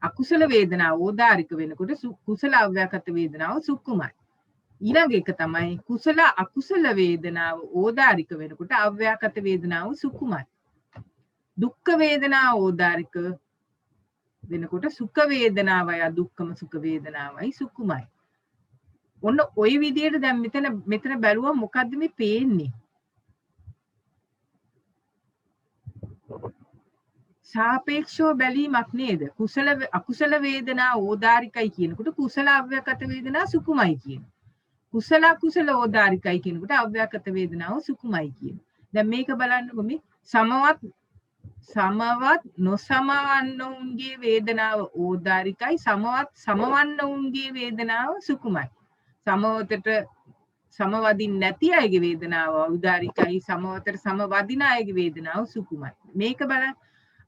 අකුසල වේදනාව ඕදාරික වෙනකොට කුසල අව්‍යාකත වේදනාව සුකුමයි. ඊළඟ එක තමයි කුසල අකුසල වේදනාව ඕදාරික වෙනකොට අව්‍යාකත වේදනාව සුකුමයි. දුක්ඛ වේදනාව ඕදාරික වෙනකොට සුඛ වේදනාවයි දුක්ඛම සුඛ වේදනාවයි සුකුමයි. ඔන්න ওই විදිහට දැන් මෙතන බැලුවා මොකද්ද මේ පේන්නේ? සාපේක්ෂව බැලීමක් නේද? කුසල අකුසල වේදනා ඕදාරිකයි කියනකොට කුසල අව්‍යාකත වේදනා සුකුමයි කියන. කුසල කුසල ඕදාරිකයි කියනකොට අව්‍යාකත වේදනාව සුකුමයි කියන. දැන් මේක බලන්නකො මේ සමවත් නොසමවන්නවුන්ගේ වේදනාව ඕදාරිකයි සමවන්නවුන්ගේ වේදනාව සුකුමයි. සමවතට සමවදින් නැති අයගේ වේදනාව ඕදාරිකයි සමවතට සමවදින අයගේ වේදනාව සුකුමයි. මේක බලන්න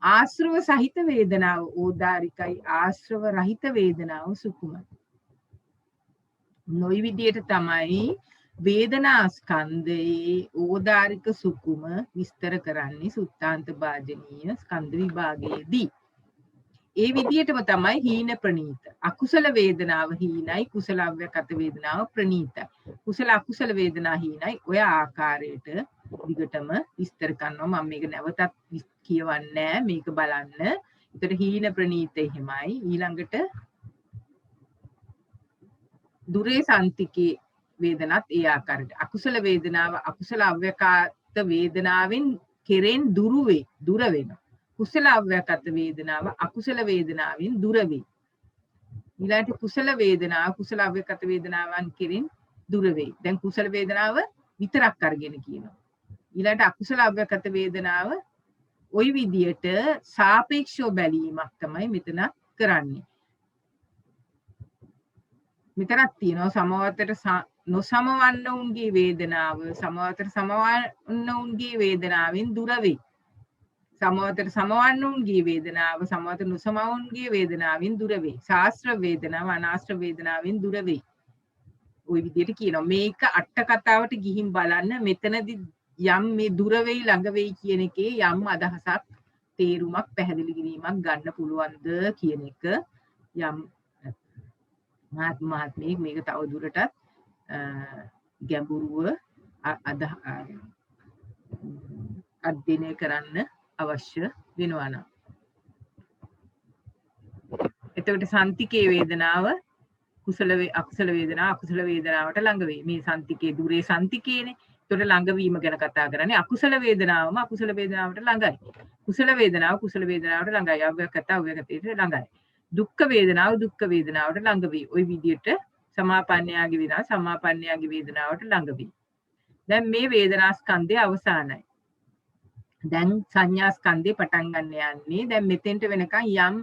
ආශ්‍රව සහිත වේදනාව ඕදාරිකයි ආශ්‍රව රහිත වේදනාව සුකුමයි. නොයි විදියට තමයි වේදනා ස්කන්ධයේ ඕදාරික සුකුම විස්තර කරන්නේ සුත්තාන්ත භාජනීය ස්කන්ධ විභාගයේදී. ඒ විදියටම තමයි හීන ප්‍රනීත. අකුසල වේදනාව හීනයි කුසල අව්‍යාකත වේදනාව ප්‍රනීතයි. කුසල අකුසල වේදනා හීනයි. ඔය ආකාරයට දිගටම විස්තර කරනවා. මම මේක නැවතත් කියවන්නේ මේක බලන්න. ඒතර හීන ප්‍රනීත එහෙමයි. ඊළඟට දුරේ සන්තිකේ වේදනත් ඒ ආකාරයට. අකුසල වේදනාව අකුසල අව්‍යාකත වේදනාවෙන් කෙරෙන් දුර වෙනවා. කුසල අව්‍යාකත වේදනාව අකුසල වේදනාවෙන් දුර වේ. ඊළඟට කුසල වේදනාව කුසල අව්‍යාකත වේදනාවන් කෙරෙන් දුර වේ. දැන් කුසල වේදනාව විතරක් අරගෙන කියනවා. ඊළඟට අකුසල අව්‍යාකත වේදනාව ওই විදියට සාපේක්ෂව බැලීමක් තමයි මෙතන කරන්නේ. මෙතනක් තියෙනවා සමවතට නොසමවන්නවුන්ගේ වේදනාව සමවතට සමවන්නවුන්ගේ වේදනාවෙන් දුර වේ. සමවතට සමවන්නවුන්ගේ වේදනාව සමවතට නොසමවන්නවුන්ගේ වේදනාවෙන් දුර වේ. ශාස්ත්‍ර වේදනාව අනාශ්‍ර වේදනාවෙන් දුර වේ. ওই විදිහට කියනවා. මේක අට කතාවට ගිහින් බලන්න මෙතනදී යම් මේ දුර වෙයි ළඟ වෙයි කියන එකේ යම් අදහසක් තේරුමක් පැහැදිලි කිරීමක් ගන්න පුළුවන්ද කියන එක යම් මහත්මයෙක් මේක තව දුරටත් ගැඹුරුව අධ්‍යයනය කරන්න අවශ්‍ය වෙනවා නම්. එතකොට සන්තිකේ වේදනාව කුසල අකුසල වේදනාව අකුසල වේදනාවට ළඟ වේ. මේ සන්තිකේ දුරේ සන්තිකේනේ. එතකොට ළඟවීම ගැන කතා කරන්නේ අකුසල වේදනාවම අකුසල වේදනාවට ළඟයි. කුසල වේදනාව කුසල වේදනාවට ළඟයි. අව්‍යාකත අව්‍යාකතයට ළඟයි. දුක්ඛ වේදනාව දුක්ඛ වේදනාවට ළඟ වේ. ওই විදිහට සමාපන්නයාගේ වේදනාව සමාපන්නයාගේ වේදනාවට ළඟ වේ. දැන් මේ වේදනා ස්කන්ධය අවසానයි. දැන් සංඥා ස්කන්ධේ පටන් ගන්න යන්නේ. දැන් මෙතෙන්ට වෙනකන් යම්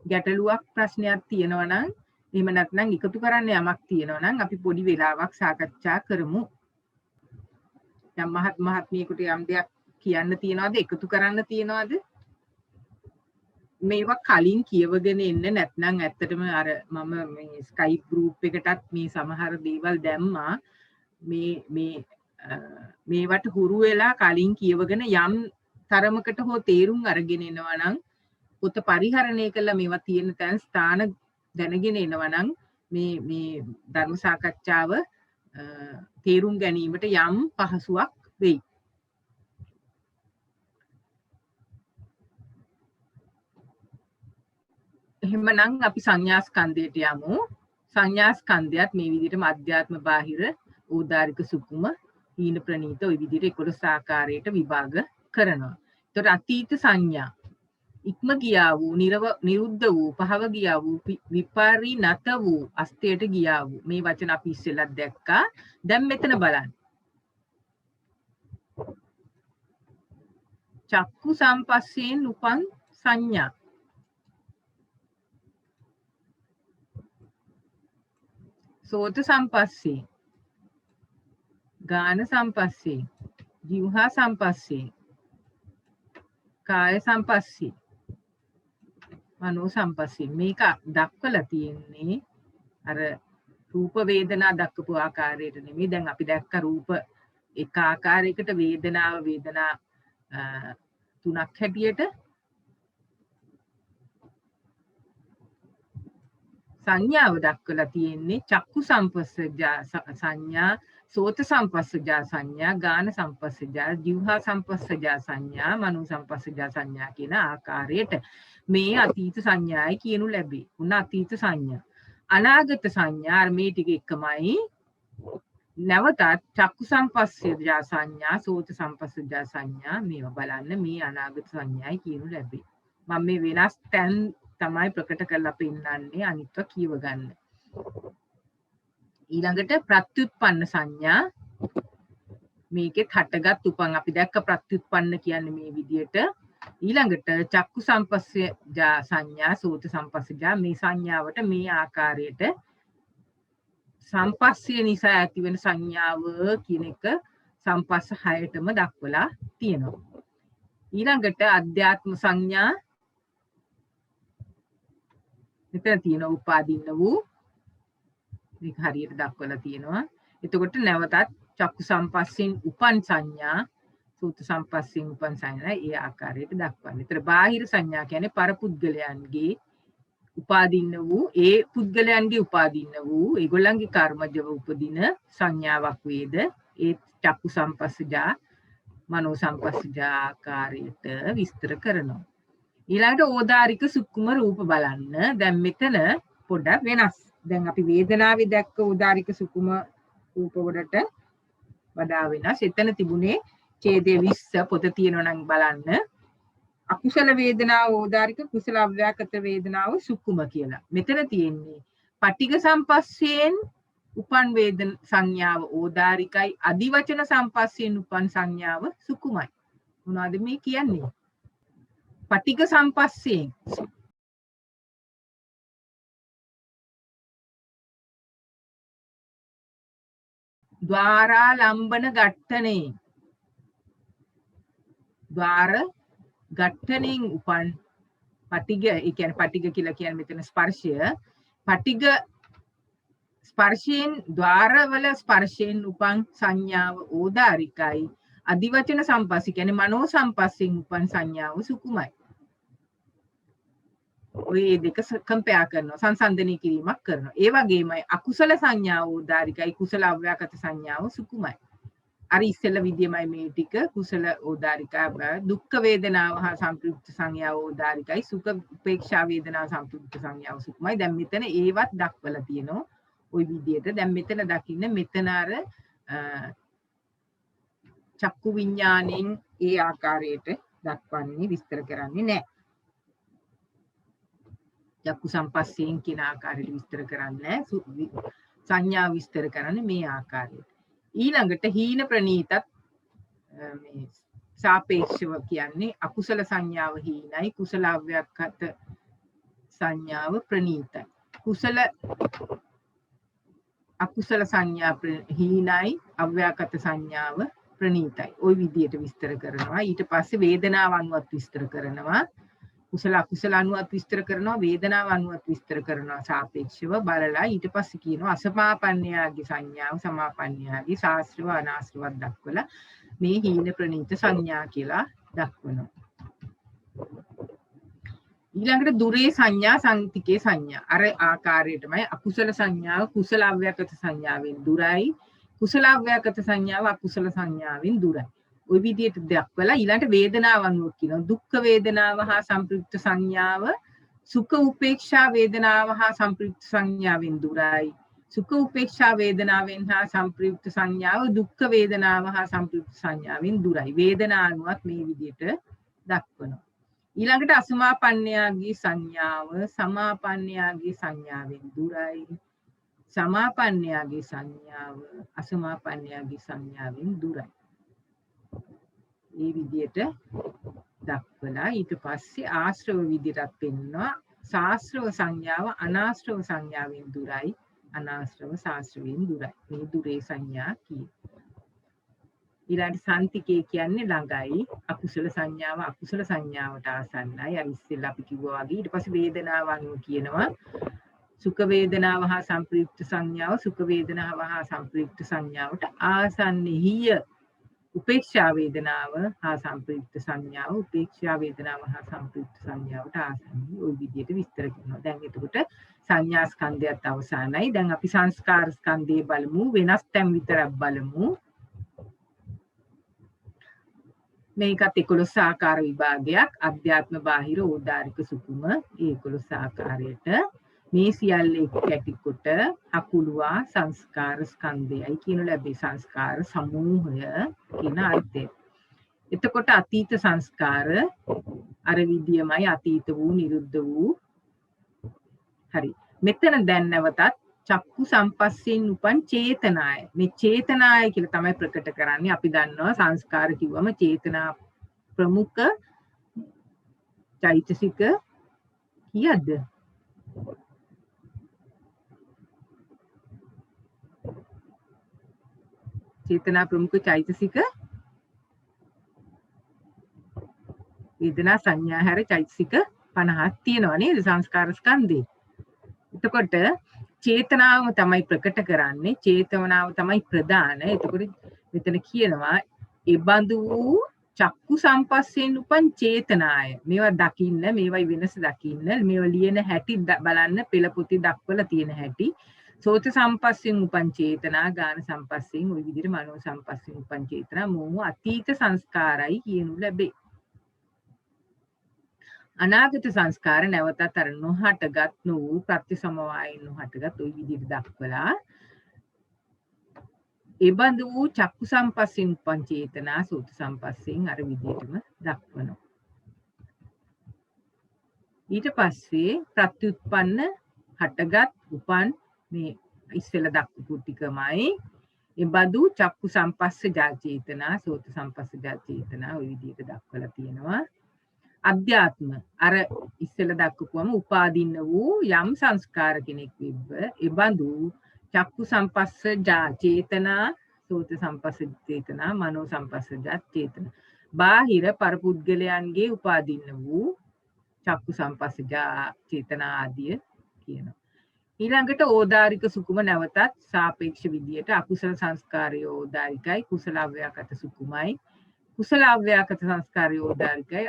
ගැටලුවක් ප්‍රශ්නයක් තියෙනවා නම් එහෙම නැත්නම් එකතු කරන්න යමක් තියෙනවා නම් අපි පොඩි වෙලාවක් සාකච්ඡා කරමු. දැන් මහත්මියකට යම් දෙයක් කියන්න තියනවාද එකතු කරන්න තියනවාද? මේවා කලින් කියවගෙන එන්න නැත්නම් ඇත්තටම අර මම මේ ස්කයිප් ගෲප් එකටත් මේ සමහර දේවල් දැම්මා. මේවට හුරු වෙලා කලින් කියවගෙන යම් තරමකට හෝ තේරුම් අරගෙන එනවා නම් පොත පරිහරණය කළා මේවා තියෙන තැන් ස්ථාන දැනගෙන එනවා නම් මේ ධර්ම සාකච්ඡාව තේරුම් ගැනීමට යම් පහසුවක් වෙයි. එහෙමනම් අපි සංඥා ස්කන්ධයට යමු. සංඥා ස්කන්ධයත් මේ විදිහටම අධ්‍යාත්ම බාහිර ඕදාරික සුකුම හීන ප්‍රනීත ওই විදිහට 11 ආකාරයට විභාග කරනවා. ඒතර අතීත සංඥා ඉක්ම ගියා වූ නිරුද්ධ වූ පහව ගියා වූ විපරිණත වූ අස්තයට ගියා වූ මේ වචන අපි ඉස්සෙල්ලත් දැක්කා. දැන් මෙතන බලන්න. චක්කු සම්පස්සයෙන් උපන් සංඥා සෝත සම්පස්සේ ගාන සම්පස්සේ ජීවහා සම්පස්සේ කාය සම්පස්සේ මනෝ සම්පස්සේ මේක දක්වලා තියෙන්නේ අර රූප වේදනා දක්වපු ආකාරයට නෙමෙයි. දැන් අපි දැක්ක රූප එක ආකාරයකට වේදනා තුනක් හැටියට සංඥාව දක්වලා තියෙන්නේ චක්කු සම්පස්සජා සංඥා සෝත සම්පස්සජා සංඥා ගාන සම්පස්සජා ජීවහා සම්පස්සජා සංඥා මනෝ සම්පස්සජා සංඥා කියන ආකාරයට මේ අතීත සංඥායි කියනු ලැබේ. උන අතීත සංඥා අනාගත සංඥා මේ ටික එකමයි. නැවතත් චක්කු සම්පස්සජා සංඥා සෝත සම්පස්සජා සංඥා මේවා බලන්න මේ අනාගත සංඥායි කියනු ලැබේ. මම මේ වෙනස් තැන් තමයි ප්‍රකට කරලා පෙන්නන්නේ අනිත්ව කියව ගන්න. ඊළඟට ප්‍රත්‍යুৎපන්න සංඥා මේකෙත් හටගත් උපන් අපි දැක්ක ප්‍රත්‍යুৎපන්න කියන්නේ මේ විදියට. ඊළඟට චක්කු සම්පස්සජා සංඥා සෝත සම්පස්සජා මේ සංඥාවට මේ ආකාරයට සම්පස්සය නිසා ඇතිවෙන සංඥාව කියන එක සම්පස්ස 6ටම දක්වලා තියෙනවා. ඊළඟට අධ්‍යාත්ම සංඥා මෙතන තියෙන උපාදින්න වූ මේක හරියට දක්වලා තියෙනවා. එතකොට නැවතත් චක්කු සම්පස්සෙන් උපන් සංඥා සෝත සම්පස්සෙන් උපන් සංඥා ඒ ආකාරයට දක්වන්නේ. ඒතර බාහිර සංඥා කියන්නේ පරපුද්ගලයන්ගේ උපාදින්න වූ ඒ පුද්ගලයන්ගේ උපාදින්න වූ ඒගොල්ලන්ගේ කර්මජව උපදින සංඥාවක් වේද ඒ චක්කු සම්පස්සජා මනෝ සම්පස්සජා ආකාරයට විස්තර කරනවා. ඊළඟට ඕදාරික සුක්කුම රූප බලන්න. දැන් මෙතන පොඩ්ඩක් වෙනස්. දැන් අපි වේදනාවේ දැක්ක ඕදාරික සුක්කුම රූප වලට වඩා වෙනස්. එතන තිබුණේ ඡේදයේ 20 පොත තියෙනවා නම් බලන්න. අකුසල වේදනාව ඕදාරික කුසල අව්‍යාකත වේදනාව සුක්කුම කියලා. මෙතන තියෙන්නේ පටිඝ සම්පස්සයෙන් උපන් වේදන සංඥාව ඕදාරිකයි අදිවචන සම්පස්සයෙන් උපන් සංඥාව සුක්කුමයි. මොනවද මේ කියන්නේ? පටිඝ සම්පස්සයෙන් ద్వාරා ලම්බන ඝට්ටනේ ద్వාර ඝට්ටණෙන් උපන් පටිඝ ඒ කියන්නේ පටිඝ කියලා කියන්නේ මෙතන ස්පර්ශය. පටිඝ ස්පර්ශයෙන් ద్వාරවල ස්පර්ශයෙන් උපන් සංඥාව ඕදාරිකයි අදිවචන සම්පස්සී කියන්නේ මනෝ සම්පස්සෙන් උපන් සංඥාව සුකුමයි. ඔය දෙක කම්පෙයාර් කරනවා සංසන්දනය කිරීමක් කරනවා. ඒ වගේමයි අකුසල සංඥාව ඕදාරිකයි කුසල අව්‍යාකත සංඥාව සුකුමයි. අර ඉස්සෙල්ල විදියමයි මේ ටික කුසල ඕදාරිකා දුක්ඛ වේදනාව හා සම්ප්‍රයුක්ත සංඥාව ඕදාරිකයි සුඛ උපේක්ෂා වේදනාව සම්ප්‍රයුක්ත සංඥාව සුකුමයි. දැන් මෙතන ඒවත් දක්වලා තියෙනවා ওই විදියට. දැන් මෙතන දකින්න මෙතන අර චක්කු විඥාණයෙන් ඒ ආකාරයට දක්වන්නේ විස්තර කරන්නේ නැහැ. චක්කු සම්පස්සයෙන් කියන ආකාරයට විස්තර කරන්නේ සංඥා විස්තර කරන්නේ මේ ආකාරයට. ඊළඟට හීන ප්‍රනීතත් මේ සාපේක්ෂව කියන්නේ අකුසල සංඥාව හීනයි කුසල අව්‍යාකත සංඥාව ප්‍රනීතයි. අකුසල සංඥා හීනයි අව්‍යාකත සංඥාව ප්‍රනීතයි. ওই විදියට විස්තර කරනවා. ඊට පස්සේ වේදනාව අනුවත් විස්තර කරනවා. කුසල අකුසල අනුවත් විස්තර කරනවා. වේදනාව අනුවත් විස්තර කරනවා සාපේක්ෂව බලලා ඊට පස්සේ කියනවා අසමාපන්නයාගේ සංඥාව සමාපන්නයාගේ සාස්ත්‍රව අනාස්ත්‍රවත් දක්වලා මේ හීන ප්‍රනීත සංඥා කියලා දක්වනවා. ඊළඟට දුරේ සංඥා සංතිකේ සංඥා. අර ආකාරයටමයි අකුසල සංඥාව කුසල අව්‍යාකත සංඥාවෙන් දුරයි. කුසල අව්‍යාකත සංඥාව අකුසල සංඥාවෙන් දුරයි. ওই විදිහට දක්වලා ඊළඟට වේදනාව අනුව කියනවා. දුක්ඛ වේදනාව හා සංප්‍රයුක්ත සංඥාව සුඛ උපේක්ෂා වේදනාව හා සංප්‍රයුක්ත සංඥාවෙන් දුරයි. සුඛ උපේක්ෂා වේදනාවෙන් හා සංප්‍රයුක්ත සංඥාව දුක්ඛ වේදනාව හා සංප්‍රයුක්ත සංඥාවෙන් දුරයි. වේදනානුවත් මේ විදිහට දක්වනවා. ඊළඟට අසමාපන්නයාගේ සංඥාව සමාපන්නයාගේ සංඥාවෙන් දුරයි. සමාපන්නයාගේ සංඥාව අසමාපන්නයාගේ සංඥාවෙන් දුරයි. මේ විදිහට දක්වලා ඊට පස්සේ ආශ්‍රව විදිහට පෙන්වනවා. සාශ්‍රව සංඥාව අනාශ්‍රව සංඥාවෙන් දුරයි. අනාශ්‍රව සාශ්‍රවයෙන් දුරයි. මේ දුරේ සංඥා කියයි. ඊළඟට සන්තිකේ කියන්නේ ළඟයි. අකුසල සංඥාව අකුසල සංඥාවට ආසන්නයි. අර ඉස්සෙල්ලා අපි කිව්වා වගේ. ඊට පස්සේ වේදනාව අනුව කියනවා සුඛ වේදනාව හා සංප්‍රයුක්ත සංඥාව සුඛ වේදනාව හා සංප්‍රයුක්ත සංඥාවට ආසන්නෙහිය. උපේක්ෂා වේදනාව හා සංප්‍රයුක්ත සංඥාව උපේක්ෂා වේදනාව හා සංප්‍රයුක්ත සංඥාවට ආසන්නෙහි. ওই විදිහට විස්තර කරනවා. දැන් එතකොට සංඥා ස්කන්ධයත් අවසానයි. දැන් අපි සංස්කාර ස්කන්ධය බලමු. වෙනස් තැන් විතරක් බලමු. මේකත් 11 ආකාර විභාගයක්. අධ්‍යාත්ම බාහිර ඕදාරික සුකුම 11 ආකාරයට මේ සියල්ල එක් කැටි කොට අකුළුවා සංස්කාර ස්කන්ධයයි කියනු ලැබේ. සංස්කාර සමූහය කියන අර්ථය. එතකොට අතීත සංස්කාර අර විදියමයි අතීත වූ නිරුද්ධ වූ. හරි. මෙතන දැන් නැවතත් චක්කු සම්පස්සෙන් උපන් චේතනාය. මේ චේතනාය කියලා තමයි ප්‍රකට කරන්නේ. අපි දන්නවා සංස්කාර කිව්වම චේතනා ප්‍රමුඛ චෛතසික කීයද? චේතනා ප්‍රමුඛ චෛතසික වේදනා සංඥා හැර චෛතසික 50ක් තියෙනවා නේද සංස්කාර ස්කන්ධේ. එතකොට චේතනාව තමයි ප්‍රකට කරන්නේ. චේතනාව තමයි ප්‍රධාන. එතකොට මෙතන කියනවා ඒ බඳු වූ චක්කු සම්පස්සෙන් උපන් චේතනාය. මේවා දකින්න, මේවයි වෙනස දකින්න, මේවා ලියන හැටි බලන්න පෙළ පොතේ දක්වලා තියෙන හැටි. සෝත සම්පස්සෙන් උපන් චේතනා, ගාන සම්පස්සෙන් ওই විදිහට මනෝ සම්පස්සෙන් උපන් චේතනා මොහු අතීත සංස්කාරයි කියනු ලැබේ. අනාගත සංස්කාර නැවතත් අර නොහටගත් වූ ප්‍රතිසමවායෙන් නොහටගත් ওই විදිහට දක්වලා ඒ බඳු වූ චක්කු සම්පස්සෙන් උපන් චේතනා සෝත සම්පස්සෙන් අර විදිහටම දක්වනවා. ඊට පස්සේ ප්‍රත්‍යুৎපන්න හටගත් උපන් මේ ඉස්සෙල්ලා දක්වපු ටිකමයි ඒ බඳු චක්කු සම්පස්සජා චේතනා සෝත සම්පස්සජා චේතනා ওই විදිහට දක්වලා තියෙනවා. අධ්‍යාත්ම අර ඉස්සෙල්ලා දක්වපුවම උපාදින්න වූ යම් සංස්කාර කෙනෙක් වෙබ්බ ඒ බඳු චක්කු සම්පස්සජා චේතනා සෝත සම්පස්සජ චේතනා මනෝ සම්පස්සජා චේතනා බාහිර පරපුද්ගලයන්ගේ උපාදින්න වූ චක්කු සම්පස්සජා චේතනා ආදිය කියනවා. ඊළඟට ඕදාරික සුකුම නැවතත් සාපේක්ෂ විදියට අකුසල සංස්කාරය ඕදාරිකයි කුසල අව්‍යාකත සුකුමයි. කුසල අව්‍යාකත සංස්කාරය ඕදාරිකයි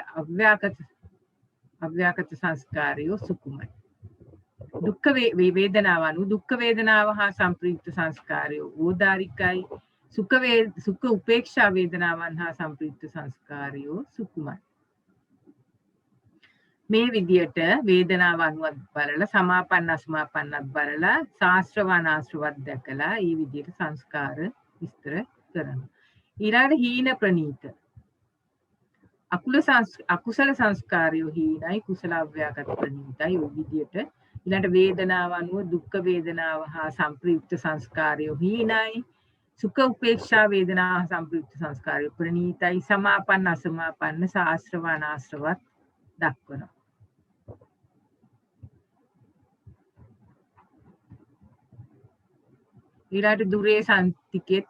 අව්‍යාකත සංස්කාරය සුකුමයි. දුක්ඛ වේදනාව අනු දුක්ඛ වේදනාව හා සංප්‍රයුක්ත සංස්කාරය ඕදාරිකයි. සුඛ උපේක්ෂා වේදනාවන් හා සංප්‍රයුක්ත සංස්කාරය සුකුමයි. මේ විදියට වේදනාව අනුවත් බලලා සමාපන්න අසමාපන්නත් බලලා ශාස්ත්‍රවානාශ්‍රවත් දැකලා මේ විදියට සංස්කාර විස්තර කරනවා. ඊළඟට හීන ප්‍රනීත අකුසල සංස්කාරය හීනයි කුසල අව්‍යාකත ප්‍රනීතයි ඔය විදියට. ඊළඟට වේදනාව අනුව දුක්ඛ වේදනාව හා සංප්‍රයුක්ත සංස්කාරය හීනයි සුඛ උපේක්ෂා වේදනා සංප්‍රයුක්ත සංස්කාරය ප්‍රනීතයි සමාපන්න අසමාපන්න ශාස්ත්‍රවානාශ්‍රවත් දක්වනවා. ඊළඟට දුරේ සන්තිකෙත්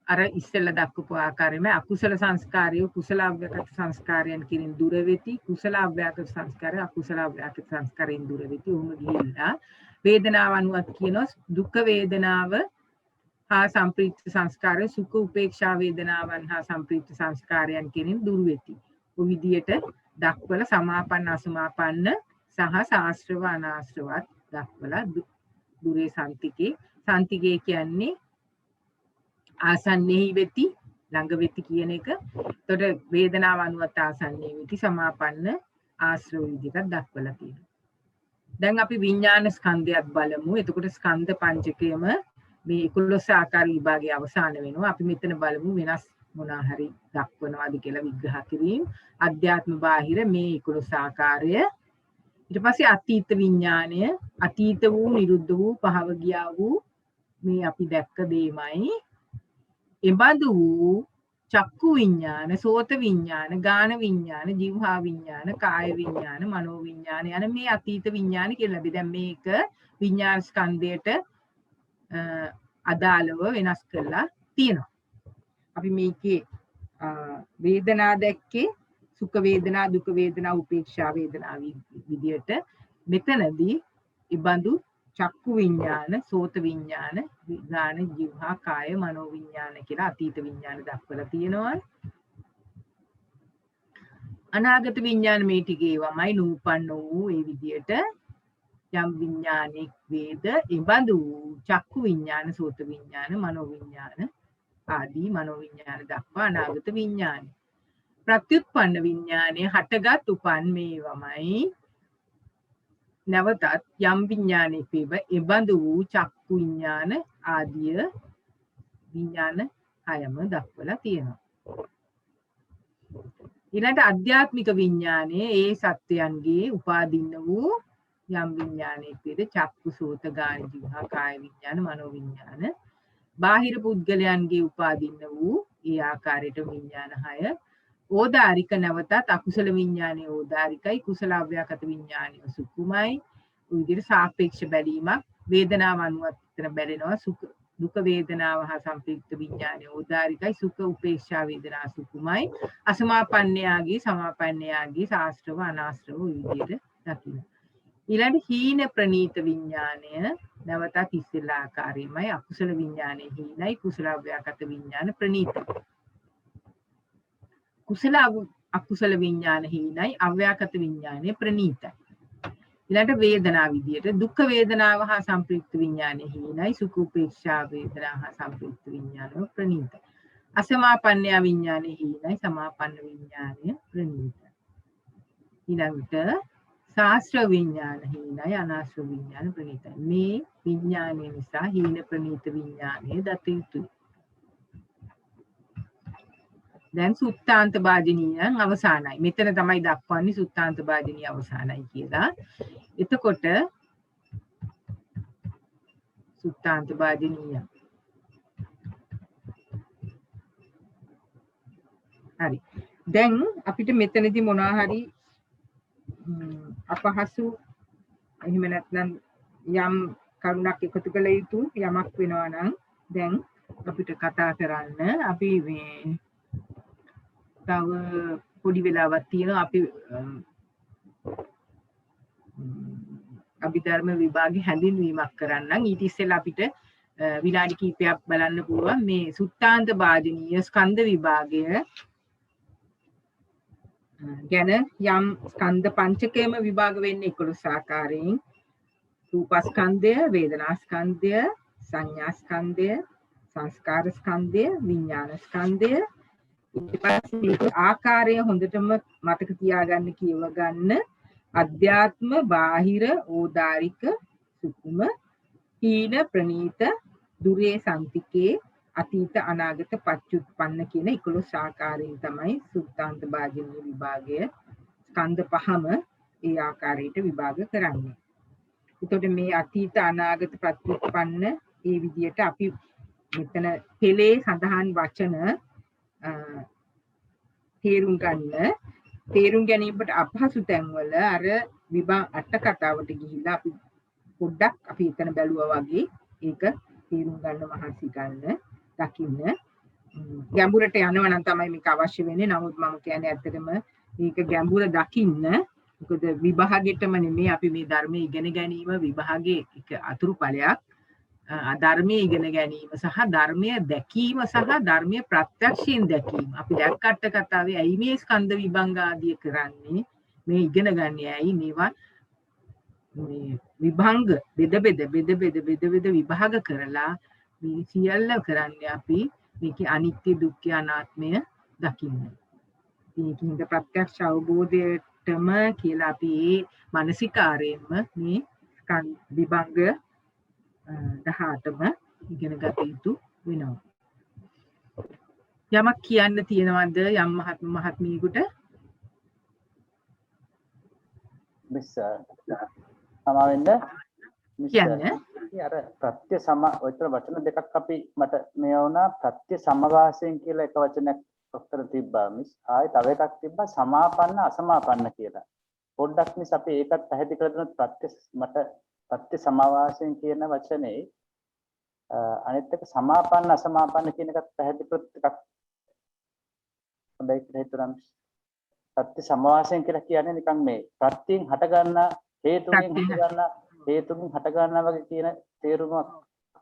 අර ඉස්සෙල්ලා දක්වපු ආකාරයෙන්ම අකුසල සංස්කාරය කුසල අව්‍යාකත සංස්කාරයන් කිරින් දුර වෙති කුසල අව්‍යාකත සංස්කාරය අකුසල අව්‍යාකත සංස්කාරයෙන් දුර වෙති. උහුම ගිහිල්ලා වේදනාව අනුවත් කියනවා දුක්ඛ වේදනාව හා සංප්‍රයුක්ත සංස්කාරය සුඛ උපේක්ෂා වේදනාවන් හා සංප්‍රයුක්ත සංස්කාරයන් කිරින් දුර වෙති. ඔය විදියට දක්වලා සමාපන්න අසමාපන්න සහ සාස්ත්‍රව අනාස්ත්‍රවත් දක්වලා දුරේ සන්තිකේ සන්තිකේ කියන්නේ ආසන්නෙහි වෙති ළඟ වෙති කියන එක. එතකොට වේදනාව අනුවත් ආසන්නෙහි වෙති සමාපන්න ආශ්‍රව විදිහට දක්වලා තියෙනවා. දැන් අපි විඥාන ස්කන්ධයත් බලමු. එතකොට ස්කන්ධ පංචකයම මේ 11 ආකාර විභාගයේ අවසාන වෙනවා. අපි මෙතන බලමු වෙනස් මොනවා හරි දක්වනවාද කියලා විග්‍රහ කිරීම. අධ්‍යාත්ම බාහිර මේ 11 ආකාරය. ඊට පස්සේ අතීත විඥාණය, අතීත වූ, නිරුද්ධ වූ, පහව ගියා වූ මේ අපි දැක්ක දේමයි. එබඳු වූ චක්කු විඥාන, සෝත විඥාන, ගාන විඥාන, જીවහා විඥාන, කාය විඥාන, මනෝ විඥාන යන මේ අතීත විඥාන කියලා අපි දැන් මේක විඥාන ස්කන්ධයට අදාළව වෙනස් කරලා තියෙනවා. අපි මේකේ වේදනා දැක්කේ සුඛ වේදනා, දුක වේදනා, උපේක්ෂා වේදනා විදියට. මෙතනදී ඉබඳු චක්කු විඥාන, සෝත විඥාන, ගාන, જીවහා, කාය, මනෝ විඥාන කියලා අතීත විඥාන දක්වලා තියෙනවා. අනාගත විඥාන මේ ටිකේ වමයි නූපන්න වූ ඒ විදියට යම් විඥානෙක් වේද ඉබඳු චක්කු විඥාන, සෝත විඥාන, මනෝ විඥාන ආදී මනෝ විඥාන දක්වා අනාගත විඥාන. ප්‍රත්‍යুৎපන්න විඥානය හටගත් උපන් මේවමයි. නැවතත් යම් විඥානෙක වේව එබඳු වූ චක්කු විඥාන ආදිය විඥාන හයම දක්වලා තියෙනවා. ඊළඟට අධ්‍යාත්මික විඥානයේ ඒ සත්වයන්ගේ උපාදින්න වූ යම් විඥානයක වේද චක්කු, සෝත, ගාන, જીවහා, කාය විඥාන, මනෝ විඥාන. බාහිර පුද්ගලයන්ගේ උපාදින්න වූ ඒ ආකාරයට විඥාන හය. ඕදාරික නැවතත් අකුසල විඥානයේ ඕදාරිකයි, කුසල අව්‍යාකත විඥානයේ සුකුමයි. ඔය විදිහට සාපේක්ෂ බැලීමක් වේදනාව අනුවත් විතර බැලෙනවා. දුක වේදනාව හා සම්ප්‍රයුක්ත විඥානයේ ඕදාරිකයි, සුඛ උපේක්ෂා වේදනා සුකුමයි. අසමාපන්නයාගේ සමාපන්නයාගේ ශාස්ත්‍රව අනාස්ත්‍රව ඔය විදිහට දකින්න. ඊළඟ හීන ප්‍රනීත විඥානය නැවතත් ඉස්සෙල්ලා ආකාරයෙන්මයි. අකුසල විඥානයේ හීනයි, කුසල අව්‍යාකත විඥාන ප්‍රනීතයි. කුසල අකුසල විඥාන හීනයි, අව්‍යාකත විඥානය ප්‍රනීතයි. ඊළඟට වේදනා විදියට දුක් වේදනාව හා සම්ප්‍රයුක්ත විඥානය හීනයි, සුඛ උපේක්ෂා වේදනා හා සම්ප්‍රයුක්ත විඥානය ප්‍රනීතයි. අසමාපන්න විඥානය හීනයි, සමාපන්න විඥානය ප්‍රනීතයි. ඊළඟට ශාස්ත්‍ර විඥාන හීනයි, අනාශ්‍ර විඥාන ප්‍රනීතයි. මේ විඥානය නිසා හීන ප්‍රනීත විඥානය දත යුතුයි. දැන් සුත්තාන්ත භාජනීයන් අවසానයි. මෙතන තමයි දක්වන්නේ සුත්තාන්ත භාජනීය අවසానයි කියලා. එතකොට සුත්තාන්ත භාජනීය. හරි. දැන් අපිට මෙතනදී මොනවා හරි අපහසු එහෙම නැත්නම් යම් කරුණක් එකතු කළ යුතු යමක් වෙනවා නම් දැන් අපිට කතා කරන්න අපි මේ තව පොඩි වෙලාවක් තියෙනවා. අපි අභිධර්ම විභාගේ හැඳින්වීමක් කරන්නම්. ඊට ඉස්සෙල්ලා අපිට විනාඩි කිහිපයක් බලන්න පුළුවන් මේ සුත්තාන්ත භාජනීය ස්කන්ධ විභාගය ගැන. යම් ස්කන්ධ පංචකයම විභාග වෙන්නේ 11 ආකාරයෙන්. රූපස්කන්ධය, වේදනාස්කන්ධය, සංඥාස්කන්ධය, සංස්කාර ස්කන්ධය, විඥාන ස්කන්ධය. ඊට පස්සේ ආකාරය හොඳටම මතක තියාගන්න කියව ගන්න. අධ්‍යාත්ම බාහිර ඕදාරික සුකුම හීන ප්‍රනීත දුරේ සම්තිකේ අතීත අනාගත පච්චුත්පන්න කියන 11 ආකාරයෙන් තමයි සුත්තාන්ත භාජනීය විභාගය ස්කන්ධ පහම ඒ ආකාරයට විභාග කරන්නේ. එතකොට මේ අතීත අනාගත පච්චුත්පන්න ඒ විදිහට අපි මෙතන පෙළේ සඳහන් වචන තේරුම් ගැනීමට අපහසු තැන්වල අර විභාග අට කතාවට ගිහිල්ලා අපි පොඩ්ඩක් අපි එතන බැලුවා වගේ ඒක තේරුම් ගන්න මහන්සි ගන්න දකින්න. ගැඹුරට යනවා නම් තමයි මේක අවශ්‍ය වෙන්නේ. නමුත් මම කියන්නේ ඇත්තටම මේක ගැඹුර දකින්න. මොකද විභාගෙටම නෙමෙයි අපි මේ ධර්මයේ ඉගෙන ගැනීම විභාගයේ එක අතුරුඵලයක්. ධර්මයේ ඉගෙන ගැනීම සහ ධර්මය දැකීම සහ ධර්මය ප්‍රත්‍යක්ෂයෙන් දැකීම. අපි දැක්කට කතාවේ ඇයි මේ ස්කන්ධ විභංග ආදිය කරන්නේ? මේ ඉගෙන ගන්න ඇයි මේවා මේ විභංග බෙද විභාග කරලා මේ සියල්ල කරන්නේ අපි මේකේ අනිත්‍ය දුක්ඛ අනාත්මය දකින්න. මේකින්ද ප්‍රත්‍යක්ෂ අවබෝධයටම කියලා අපි මේ මානසිකාරයෙන්ම මේ විභංග 18ම ඉගෙන ගත යුතු වෙනවා. යමක් කියන්න තියෙනවද යම් මහත්මියකට? මිස් සමාවෙන්න කියන්න. අර ප්‍රත්‍ය සම ඔයතර වචන දෙකක් අපි මට මේ වුණා ප්‍රත්‍ය සමවාසයෙන් කියලා එක වචනයක් ඔක්තර තිබ්බා මිස්. ආයේ තව එකක් තිබ්බා සමාපන්න අසමාපන්න කියලා. පොඩ්ඩක් මිස් අපි ඒකත් පැහැදිලි කරලා දුන්නොත් ප්‍රත්‍ය මට ප්‍රත්‍ය සමවාසයෙන් කියන වචනේ අනිත් එක සමාපන්න අසමාපන්න කියන එකත් පැහැදිලි කරත් එකක් හොඳයි කියලා හිතුණා මිස්. ප්‍රත්‍ය සමවාසයෙන් කියලා කියන්නේ නිකන් මේ ප්‍රත්‍යයෙන් හට ගන්න හේතුකින් හට ගන්නා වගේ කියන තේරුමක්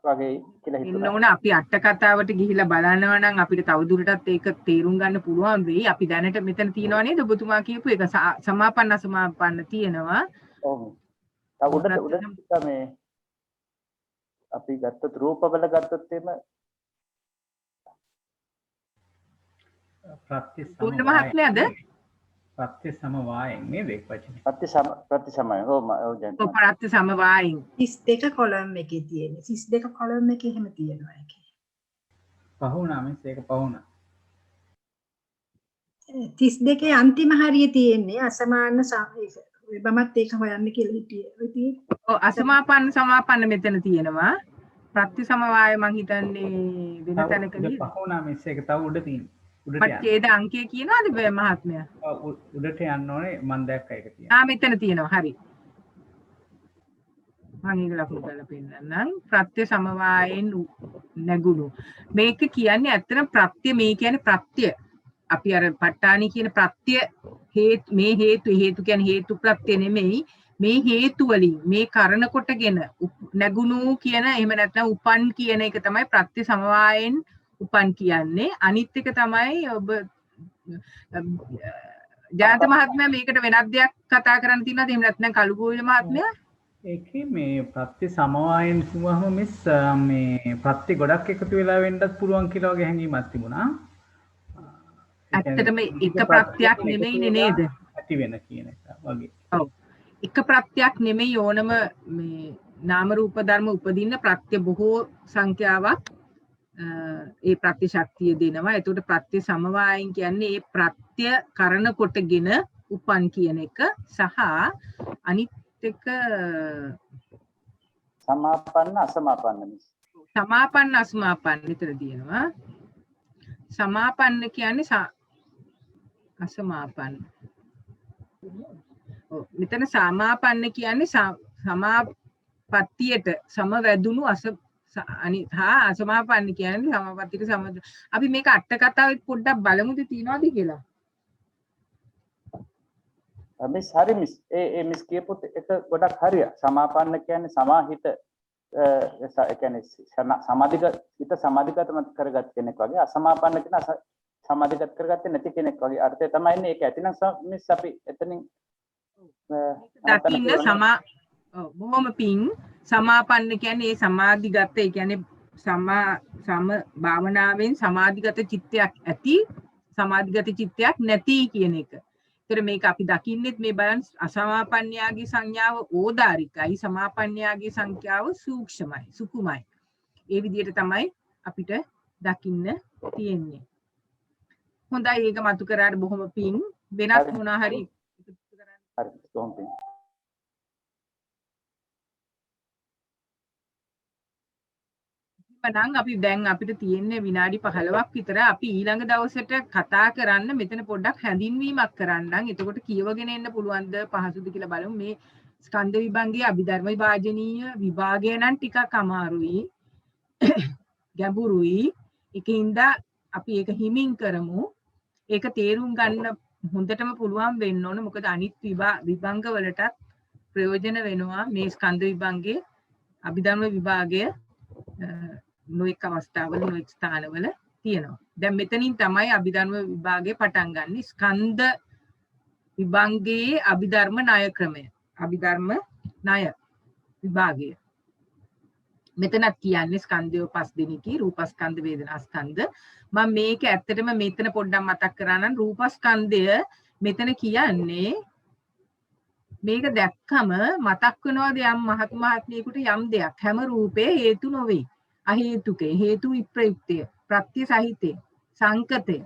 වගේ කියලා හිතුණා. ඉන්න ඕන අපි අට කතාවට ගිහිලා බලනවා නම් අපිට තවදුරටත් ඒක තේරුම් ගන්න පුළුවන් වෙයි. අපි දැනට මෙතන තියනවා නේද ඔබතුමා කියපු එක සමාපන්න අසමාපන්න තියෙනවා. ඔව්. තව උඩ මේ අපි ගත්තොත් රූපවල ගත්තොත් එම ප්‍රත්‍ය සමවායෙන් නේද එක් වචනේ. ප්‍රත්‍ය සමය. ඔව් ජයන්ත. ප්‍රත්‍ය සමවායෙන් 32 කොලම් එකේ තියෙන්නේ. 32 කොලම් එකේ එහෙම තියෙනවා ඒකේ. පහුණා මිස් ඒක පහුණා. 32 අන්තිම හරිය තියෙන්නේ අසමාන බමත් ඒක හොයන්න කියලා හිටියේ. ඔව් අසමාපන්න සමාපන්න මෙතන තියෙනවා. ප්‍රත්‍ය සමවාය මං හිතන්නේ වෙන තැනක නේද? පහුණා මිස් ඒක තව උඩ තියෙනවා. පච්චේද අංකය කියනවාද මහත්මයා? උඩට යන්න ඕනේ මම දැක්ක එක තියෙනවා. මෙතන තියෙනවා හරි. මම ඒක ලකුණු කරලා පෙන්නන්නම්. ප්‍රත්‍ය සමවායෙන් නැගුණු. මේක කියන්නේ ඇත්තටම ප්‍රත්‍ය මේ කියන්නේ ප්‍රත්‍ය. අපි අර ප ဋ ාණි කියන ප්‍රත්‍ය මේ හේතු කියන්නේ හේතු ප්‍රත්‍ය නෙමෙයි. මේ හේතු වලින් මේ කරන කොටගෙන නැගුණු කියන එහෙම නැත්නම් උපන් කියන එක තමයි ප්‍රත්‍ය සමවායෙන් උපන් කියන්නේ. අනිත් එක තමයි ඔබ ජයන්ත මහත්මයා මේකට වෙනත් දෙයක් කතා කරන්න තියෙනවද? එහෙම නැත්නම් කළුගෝවිල මහත්මයා? ඒකේ මේ ප්‍රත්‍ය සමවායෙන් කිව්වම මිස් මේ ප්‍රත්‍ය ගොඩක් එකතු වෙලා වෙන්නත් පුළුවන් කියලා වගේ හැඟීමක් තිබුණා. ඇත්තටම එක ප්‍රත්‍යක් නෙමෙයිනේ නේද? ඇති වෙන කියන එක වගේ. ඔව්. එක ප්‍රත්‍යක් නෙමෙයි ඕනම මේ නාම රූප ධර්ම උපදින්න ප්‍රත්‍ය බොහෝ සංඛ්‍යාවක් ඒ ප්‍රත්‍ය ශක්තිය දෙනවා. එතකොට ප්‍රත්‍ය සමවායෙන් කියන්නේ ඒ ප්‍රත්‍ය කරන කොටගෙන උපන් කියන එක සහ අනිත් එක සමාපන්න අසමාපන්න මිස්. සමාපන්න අසමාපන්න විතර තියෙනවා. සමාපන්න කියන්නේ අසමාපන්න. ඔව් මෙතන සමාපන්න කියන්නේ සමාපත්තියට සමවැදුණු අසමාපන්න කියන්නේ සමාපත්තියට සම. අපි මේක අට කතාවෙත් පොඩ්ඩක් බලමුද තියනවාද කියලා. මිස් හරි මිස් ඒ මිස් කියපු එක ගොඩක් හරිය. සමාපන්න කියන්නේ සමාහිත ඒ කියන්නේ සමාධිගත කරගත් කෙනෙක් වගේ. අසමාපන්න කියන සමාධිගත කරගත්තේ නැති කෙනෙක් වගේ අර්ථය තමයි ඉන්නේ. ඒක ඇතිනම් මිස් අපි එතනින් දකින්න බොහොම පිං සමාපන්න කියන්නේ ඒ සමාධිගත ඒ කියන්නේ සම භාවනාවෙන් සමාධිගත චිත්තයක් ඇති සමාධිගත චිත්තයක් නැති කියන එක. ඒතර මේක අපි දකින්නෙත් මේ බලන්න අසමාපන්නයාගේ සංඥාව ඕදාරිකයි සමාපන්නයාගේ සංඛ්‍යාව සූක්ෂමයි සුකුමයි. ඒ විදිහට තමයි අපිට දකින්න තියෙන්නේ. හොඳයි ඒක මතු කරාට බොහොම පිං වෙනත් මොනවා හරි හරි කොහොම පිං නම් අපි දැන් අපිට තියෙන්නේ විනාඩි 15ක් විතර. අපි ඊළඟ දවසට කතා කරන්න මෙතන පොඩ්ඩක් හැඳින්වීමක් කරන්නම්. එතකොට කියවගෙන එන්න පුළුවන්ද පහසුද කියලා බලමු. මේ ස්කන්ධ විභංගයේ අභිධර්ම විභාජනීය විභාගය නම් ටිකක් අමාරුයි. ගැඹුරුයි. ඒකින්ද අපි ඒක හිමින් කරමු. ඒක තේරුම් ගන්න හොඳටම පුළුවන් වෙන්න ඕන. මොකද අනිත් විභංග වලටත් ප්‍රයෝජන වෙනවා මේ ස්කන්ධ විභංගයේ අභිධර්ම විභාගය නොඑක අවස්ථාවල නොඑක ස්ථානවල තියෙනවා. දැන් මෙතනින් තමයි අභිධර්ම විභාගය පටන් ගන්න. ස්කන්ධ විභංගයේ අභිධර්ම ණය ක්‍රමය. අභිධර්ම ණය විභාගය. මෙතනත් කියන්නේ ස්කන්ධය 5 දෙනෙකි රූපස්කන්ධ වේදනාස්කන්ධ. මම මේක ඇත්තටම මෙතන පොඩ්ඩක් මතක් කරා නම් රූපස්කන්ධය මෙතන කියන්නේ මේක දැක්කම මතක් වෙනවාද යම් මහත්මයෙකුට යම් දෙයක් හැම රූපේ හේතු නොවේ. අහේතුකේ හේතු විප්‍රයුක්තය ප්‍රත්‍ය සහිතය සංකතය.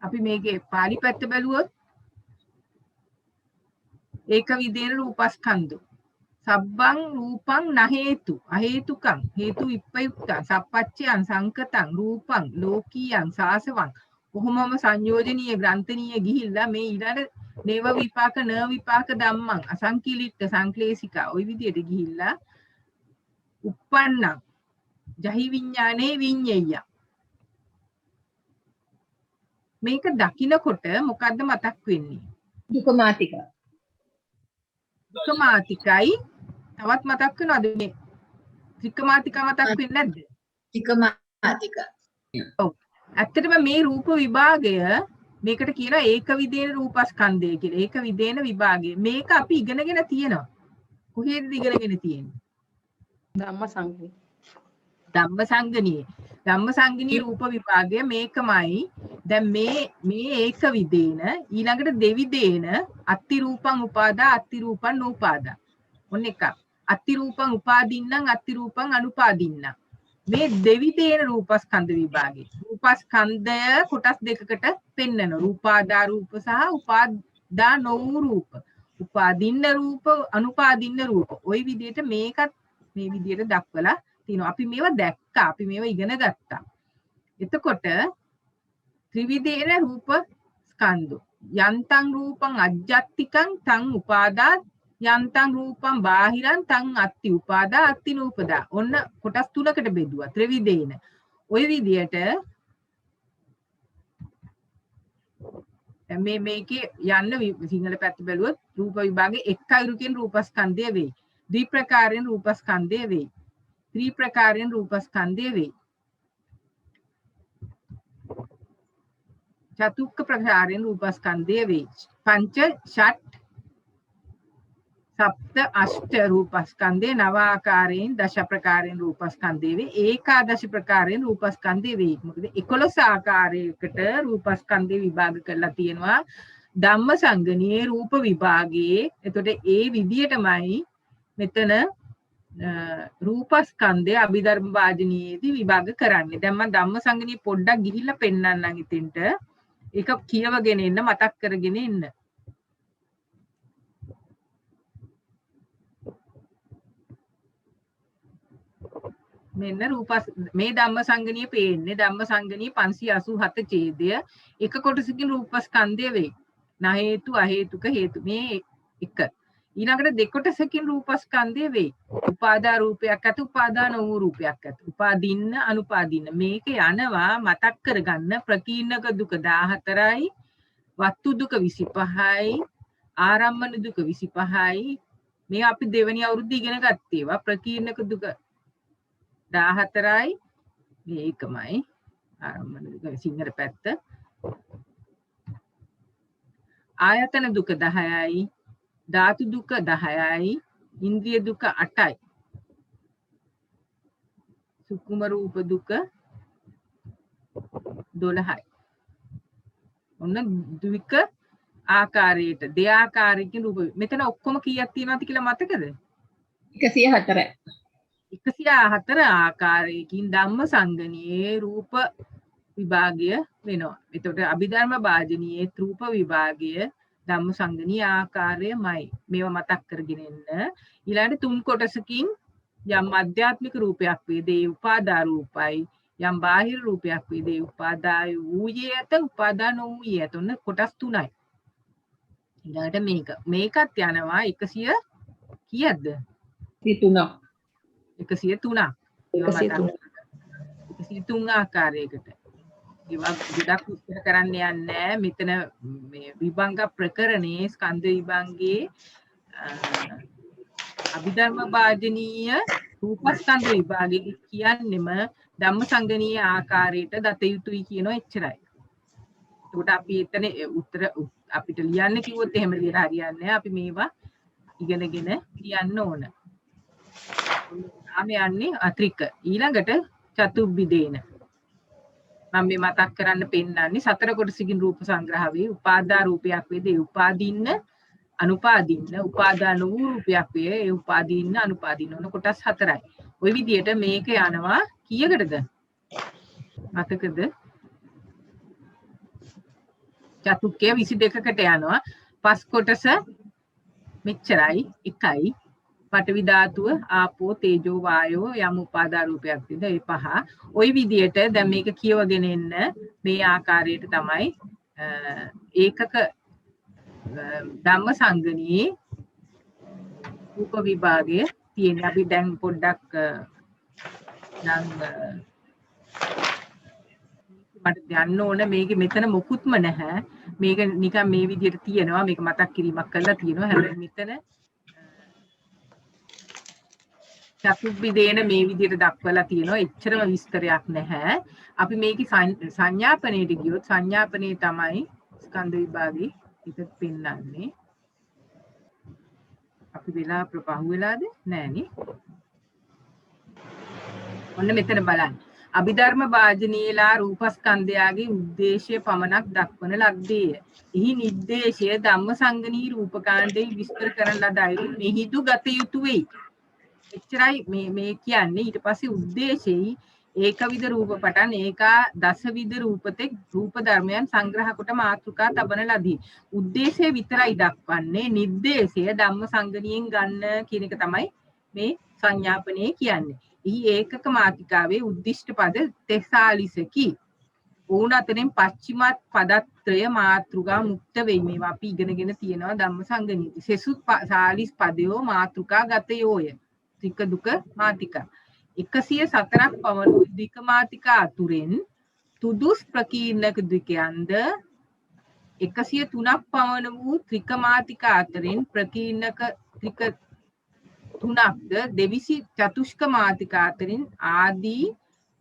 අපි මේකේ පාලි පැත්ත බැලුවොත් ඒක විදේන රූපස්කන්ධ සබ්බං රූපං නහේතු අහේතුකං හේතු විප්‍රයුක්තං සප්පච්චයං සංකතං රූපං ලෝකීයං සාසවං කොහොමම සංයෝජනීය ග්‍රන්ථනීය ගිහිල්ලා මේ ඊළඟ නේව විපාක න විපාක ධම්මං අසංකීලිට සංක්ලේශිකා ওই විදියට ගිහිල්ලා uppannං ජහි විඥානේ විඤ්ඤය මේක දකින්නකොට මොකද්ද මතක් වෙන්නේ? දුකමාතික. දුකමාතිකයි තවත් මතක් වෙනවද මේ? ත්‍රිකමාතික මතක් වෙන්නේ නැද්ද? ත්‍රිකමාතික. ඔව්. ඇත්තටම මේ රූප විභාගය මේකට කියනවා ඒක විදේන රූපස්කන්ධය කියලා. ඒක විදේන විභාගය. මේක අපි ඉගෙනගෙන තියෙනවා. කොහේද ඉගෙනගෙන තියෙන්නේ? ධම්මසංගණී. ධම්මසංගණී. ධම්මසංගණී රූප විභාගය මේකමයි. දැන් මේ ඒක විදේන ඊළඟට දෙවිදේන අත්ති රූපං උපාදා අත්ති රූපං නූපාදා. ඔන්න එක. අත්ති රූපං උපාදින්නම් අත්ති රූපං අනුපාදින්නම්. මේ දෙවිදේන රූපස්කන්ධ විභාගය. රූපස්කන්ධය කොටස් දෙකකට පෙන්වන රූපාදා රූප සහ උපාදා නොවූ රූප. උපාදින්න රූප අනුපාදින්න රූප. ওই විදිහට මේකත් මේ විදිහට දක්වලා තිනවා. අපි මේවා දැක්කා. අපි මේවා ඉගෙන ගත්තා. එතකොට ත්‍රිවිධේන රූප ස්කන්ධෝ යන්තං රූපං අජ්ජත්තිකං තං උපාදා යන්තං රූපං බාහිරං තං අත්ති උපාදා අත්ති නූපදා. ඔන්න කොටස් තුනකට බෙදුවා ත්‍රිවිධේන. ওই විදිහට මේකේ යන්න සිංහල පැත්ත බැලුවොත් රූප විභාගයේ එක් අයුරකින් රූපස්කන්ධය වෙයි. ද්විප්‍රකාරයෙන් රූපස්කන්ධය වෙයි. ත්‍රිප්‍රකාරයෙන් රූපස්කන්ධය වෙයි. චතුක්ක ප්‍රකාරයෙන් රූපස්කන්ධය වෙයි. පංච ෂට් සප්ත අෂ්ට රූපස්කන්ධය නව ආකාරයෙන් දශ ප්‍රකාරයෙන් රූපස්කන්ධය වෙයි. ඒකාදශ ප්‍රකාරයෙන් රූපස්කන්ධය වෙයි. මොකද 11 ආකාරයකට රූපස්කන්ධය විභාග කරලා තියෙනවා ධම්මසංගණී රූප විභාගයේ. එතකොට ඒ විදියටමයි මෙතන රූපස්කන්ධය අභිධර්ම වාජනීයේදී විභාග කරන්නේ. දැන් මම ධම්මසංගණී පොඩ්ඩක් ගිහිල්ලා පෙන්නන්නම් ඉතින්ට. ඒක කියවගෙන එන්න මතක් කරගෙන එන්න. මෙන්න මේ ධම්මසංගණිය පේන්නේ ධම්මසංගණිය 587 ඡේදය එක කොටසකින් රූපස්කන්ධය වෙයි. න හේතු අහේතුක හේතු මේ එක. ඊළඟට දෙකොටසකින් රූපස්කන්ධය වෙයි. උපාදා රූපයක් ඇත උපාදා නොවූ රූපයක් ඇත. උපාදින්න අනුපාදින්න මේක යනවා මතක් කරගන්න ප්‍රකීර්ණක දුක 14යි වස්තු දුක 25යි ආරම්මන දුක 25යි මේ අපි දෙවෙනි අවුරුද්දේ ඉගෙන ගත්තේ ඒවා ප්‍රකීර්ණක දුක 14යි මේකමයි ආරම්මන දුක සිංහල පැත්ත ආයතන දුක 10යි ධාතු දුක 10යි ඉන්ද්‍රිය දුක 8යි සුකුම රූප දුක 12යි ඔන්න ද්වික ආකාරයට දෙආකාරයකින් රූප මෙතන ඔක්කොම කීයක් තියෙනවද කියලා මතකද 104යි 104 ආකාරයකින් ධම්මසංගණියේ රූප විභාගය වෙනවා. එතකොට අභිධර්ම වාජනීයේ රූප විභාගය ධම්මසංගණී ආකාරයමයි. මේවා මතක් කරගෙන ඉන්න. ඊළඟට තුන් කොටසකින් යම් අධ්‍යාත්මික රූපයක් වේදේ උපාදා රූපයි යම් බාහිර රූපයක් වේදේ උපාදාය වූයේත උපාදා නොවූයේත ඔන්න කොටස් තුනයි. ඊළඟට මේකත් යනවා 100 කීයක්ද? 33ක්. 103ක්. 103 ආකාරයකට. ඒවා ගොඩක් විස්තර කරන්න යන්නේ නැහැ. මෙතන මේ විභංග ප්‍රකරණේ ස්කන්ධ විභංගයේ අභිධර්ම වාජනීය රූපස්කන්ධ විභාගයේ කියන්නේම ධම්මසංගණීය ආකාරයට දත යුතුයි කියනවා එච්චරයි. ඒකට අපි එතන උත්තර අපිට ලියන්න කිව්වොත් එහෙම ලියලා හරියන්නේ නැහැ. අපි මේවා ඉගෙනගෙන ලියන්න ඕන. ආම යන්නේ අත්‍රික. ඊළඟට චතුබ්බිදේන. මම මේ මතක් කරන්න පෙන්නන්නේ සතර කොටසකින් රූප සංග්‍රහ වේ. උපාදා රූපයක් වේද ඒ උපාදීන්න අනුපාදීන්න උපාදාන වූ රූපයක් වේ. ඒ උපාදීන්න අනුපාදීන්න ඔන්න කොටස් හතරයි. ওই විදිහට මේක යනවා කීයකටද? මතකද? චතුක්කය 22කට යනවා. පස් කොටස මෙච්චරයි එකයි. පඨවි ධාතුව ආපෝ තේජෝ වායෝ යම් උපාදා රූපයක් තියද ඒ පහ. ওই විදිහට දැන් මේක කියවගෙන එන්න මේ ආකාරයට තමයි ඒකක ධම්මසංගණී රූප විභාගයේ තියෙන්නේ. අපි දැන් පොඩ්ඩක් නම් මට යන්න ඕන මේක මෙතන මොකුත්ම නැහැ. මේක නිකන් මේ විදිහට තියෙනවා. මේක මතක් කිරීමක් කරලා තියෙනවා. හැබැයි මෙතන චතුබ්බිදේන මේ විදිහට දක්වලා තියෙනවා. එච්චරම විස්තරයක් නැහැ. අපි මේකේ සංඥාපනයේට ගියොත් සංඥාපනයේ තමයි ස්කන්ධ විභාගේ එක පෙන්නන්නේ. අපි වෙලා ප්‍රපහුව වෙලාද? නෑනේ. ඔන්න මෙතන බලන්න. අභිධර්ම වාජනීයලා රූපස්කන්ධයාගේ උද්දේශය පමණක් දක්වන ලද්දේය. එහි නිर्देशය ධම්මසංගණී රූපකාණ්ඩයේ විස්තර කරන ලද අයුරු මෙහිදු ගත යුතු වෙයි. එච්චරයි මේ කියන්නේ. ඊට පස්සේ උද්දේශයයි ඒකවිධ රූප පටන් ඒකා දසවිධ රූපතෙක් රූප ධර්මයන් සංග්‍රහ කොට මාතෘකා තබන ලදී. උද්දේශය විතරයි දක්වන්නේ. නිर्देशය ධම්මසංගණියෙන් ගන්න කියන එක තමයි මේ සංඥාපනයේ කියන්නේ. එහි ඒකක මාතිකාවේ උද්දිෂ්ඨ පද 43කි. ඕන අතරින් පච්චිමත් පදත්‍රය මාතෘකා මුක්ත වෙයි. මේවා අපි ඉගෙනගෙන තියෙනවා ධම්මසංගණියේදී. සෙසුත් 40 පදයෝ මාතෘකා ගතයෝය. ත්‍රික දුක මාතිකා 104ක් පවන ද්වික මාතිකා අතුරෙන් තුදුස් ප්‍රකීර්ණක ද්විකයන්ද 103ක් පවන වූ ත්‍රික මාතිකා අතරින් ප්‍රකීර්ණක ත්‍රික 3ක්ද දෙවිසි චතුෂ්ක මාතිකා අතරින් ආදී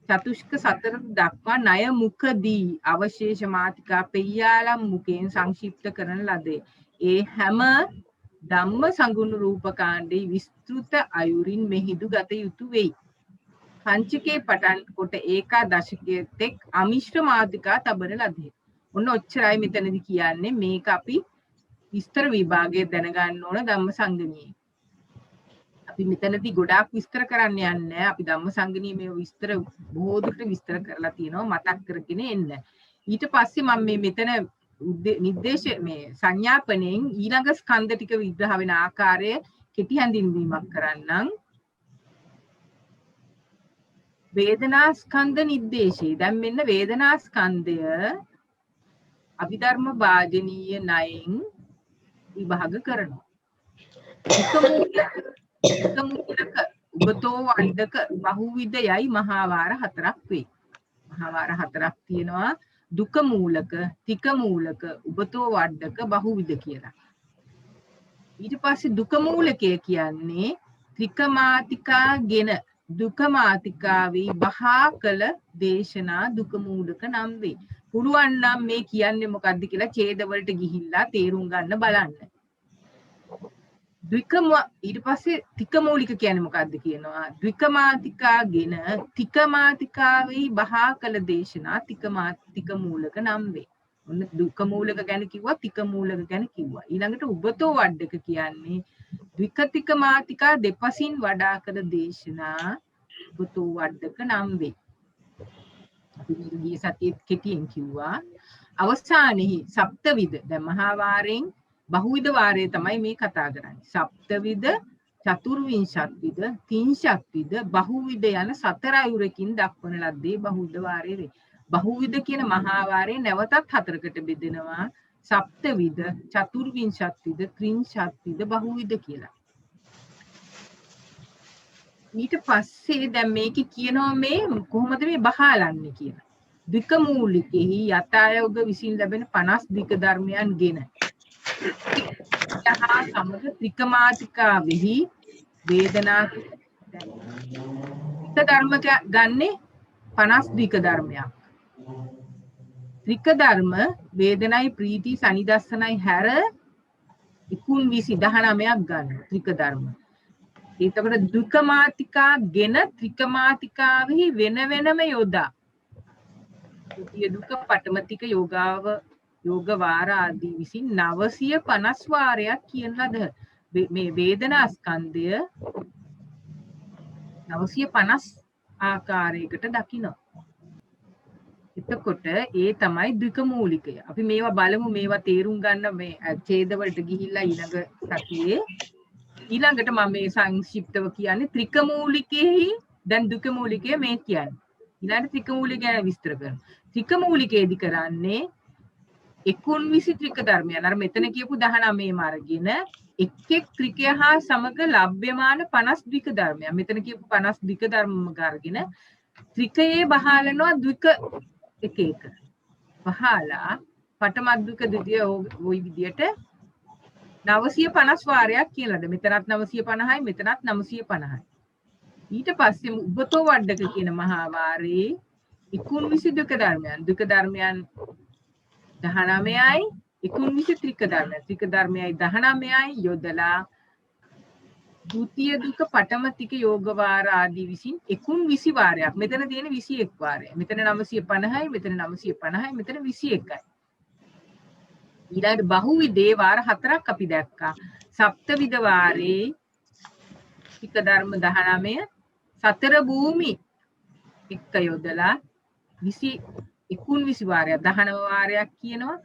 චතුෂ්ක 4 දක්වා ණය මුඛදී අවශේෂ මාතිකා පෙය්‍යාලම් මුඛයෙන් සංක්ෂිප්ත කරන ලදේ. ඒ හැම ධම්ම සංගුණ රූපකාණ්ඩේ විස්තෘත අයුරින් මෙහිදු ගත යුතු වෙයි. පංචකේ පටන් කොට ඒකා දශකයේ තෙක් අමිශ්‍ර මාතිකා තබන ලදී. ඔන්න ඔච්චරයි මෙතනදි කියන්නේ. මේක අපි විස්තර විභාගයේ දැනගන්න ඕන ධම්මසංගණියේ. අපි මෙතනදී ගොඩාක් විස්තර කරන්න යන්නේ. අපි ධම්මසංගණියේ මේ විස්තර බොහෝ දුරට විස්තර කරලා තියෙනවා. මතක් කරගෙන එන්න. ඊට පස්සේ මම මේ මෙතන නිर्देश මේ සංඥාපනයෙන් ඊළඟ ස්කන්ධ ටික විග්‍රහ වෙන ආකාරය කෙටි හැඳින්වීමක් කරන්නම්. වේදනා ස්කන්ධ නිर्देशය. දැන් මෙන්න වේදනා ස්කන්ධය අභිධර්ම වාජනීය ණයෙන් විභාග කරනවා. එකමූලක උබතෝ වණ්ඩක බහුවිධ යයි මහාවාර හතරක් වේ. මහාවාර හතරක් තියෙනවා. දුක මූලක, තික මූලක, උබතෝ වණ්ඩක බහුවිධ කියලා. ඊට පස්සේ දුක මූලකය කියන්නේ ත්‍රිකමාතිකාගෙන දුකමාතිකාවේ බහා කළ දේශනා දුක මූලක නම් වේ. පුළුවන් නම් මේ කියන්නේ මොකද්ද කියලා ඡේදවලට ගිහිල්ලා තේරුම් ගන්න බලන්න. ඊට පස්සේ තිකමූලික කියන්නේ මොකද්ද කියනවා. ද්විකමාතිකාගෙන තිකමාතිකාවේ බහා කළ දේශනා තික මූලක නම් වේ. ඔන්න දුක මූලක ගැන කිව්වා, තික මූලක ගැන කිව්වා. ඊළඟට උබතෝ වඩක කියන්නේ ද්විකතික මාතිකා දෙපසින් වඩා කළ දේශනා උබතෝ වඩක නම් වේ. අපි ගිය සතියේ කෙටියෙන් කිව්වා. අවසානයේ සප්තවිද දැන් මහාවාරයෙන් බහුවිධ වාරයේ තමයි මේ කතා කරන්නේ. සප්තවිද, චතුර්විංශත්විද, තින්ශත්විද, බහුවිධ යන සතර අයුරකින් දක්වන ලද්දේ බහුවිධ වාරයේ වේ. බහුවිධ කියන මහාවාරයේ නැවතත් හතරකට බෙදෙනවා. සප්තවිද, චතුර්විංශත්විද, ත්‍රිංශත්විද, බහුවිධ කියලා. ඊට පස්සේ දැන් මේකේ කියනවා මේ කොහොමද මේ බහාලන්නේ කියලා. ද්වික මූලිකෙහි යථායෝග විසින් ලැබෙන 50 ද්වික ධර්මයන් ගෙන යහා සමග ත්‍රිකමාතිකාවෙහි වේදනා ධර්ම ගන්නේ 52 ධර්මයක්. ත්‍රික ධර්ම වේදනයි ප්‍රීති සනිදස්සනයි හැර 19ක් ගන්න ත්‍රික ධර්ම. එතකොට දුක්ඛ මාතිකා ගෙන ත්‍රික මාතිකාවෙහි වෙන වෙනම යොදා. ද්විතීය දුක්ඛ පඨමතික යෝග වාර ආදී විසින් 950 වාරයක් කියන ලද මේ වේදනා ස්කන්ධය 950 ආකාරයකට දකිනවා. එතකොට ඒ තමයි ද්වික මූලිකය. අපි මේවා බලමු, මේවා තේරුම් ගන්න මේ ඡේදවලට ගිහිල්ලා ඊළඟට මම මේ සංක්ෂිප්තව කියන්නේ ත්‍රික මූලිකෙහි දැන් ද්වික මූලිකය මේ කියන්නේ. ඊළඟට ත්‍රික මූලිකය ගැන විස්තර කරනවා. ත්‍රික මූලිකයේදී කරන්නේ 19 ත්‍රික ධර්මයන්. අර මෙතන කියපු 19ම අරගෙන එක් ත්‍රිකය හා සමග ලබ්‍යමාන 50 ද්වික ධර්මයන්. මෙතන කියපු 50 ද්වික ධර්ම අරගෙන ත්‍රිකයේ බහලනවා ද්වික එක එක. බහලා පඨම ද්වික ද්විතීය ওই විදියට 950 වාරයක් කියලාද. මෙතනත් 950යි, මෙතනත් 950යි. ඊට පස්සේ උබතෝ වඩක කියන මහා වාරේ 19 ද්වික ධර්මයන්. ද්වික ධර්මයන් 19යි, 19 ත්‍රික ධර්මයන්. ත්‍රික ධර්මයයි 19යි යොදලා ද්විතීය දුක පඨමතික යෝග වාර ආදී විසින් 19 වාරයක්. මෙතන තියෙන 21 වාරය. මෙතන 950යි, මෙතන 950යි, මෙතන 21යි. ඊළඟට බහුවිදේ වාර 4ක් අපි දැක්කා. සප්තවිද වාරේ ත්‍රික ධර්ම 19 සතර භූමි එක්ක යොදලා 19 වාරයක් 19 වාරයක් කියනවා.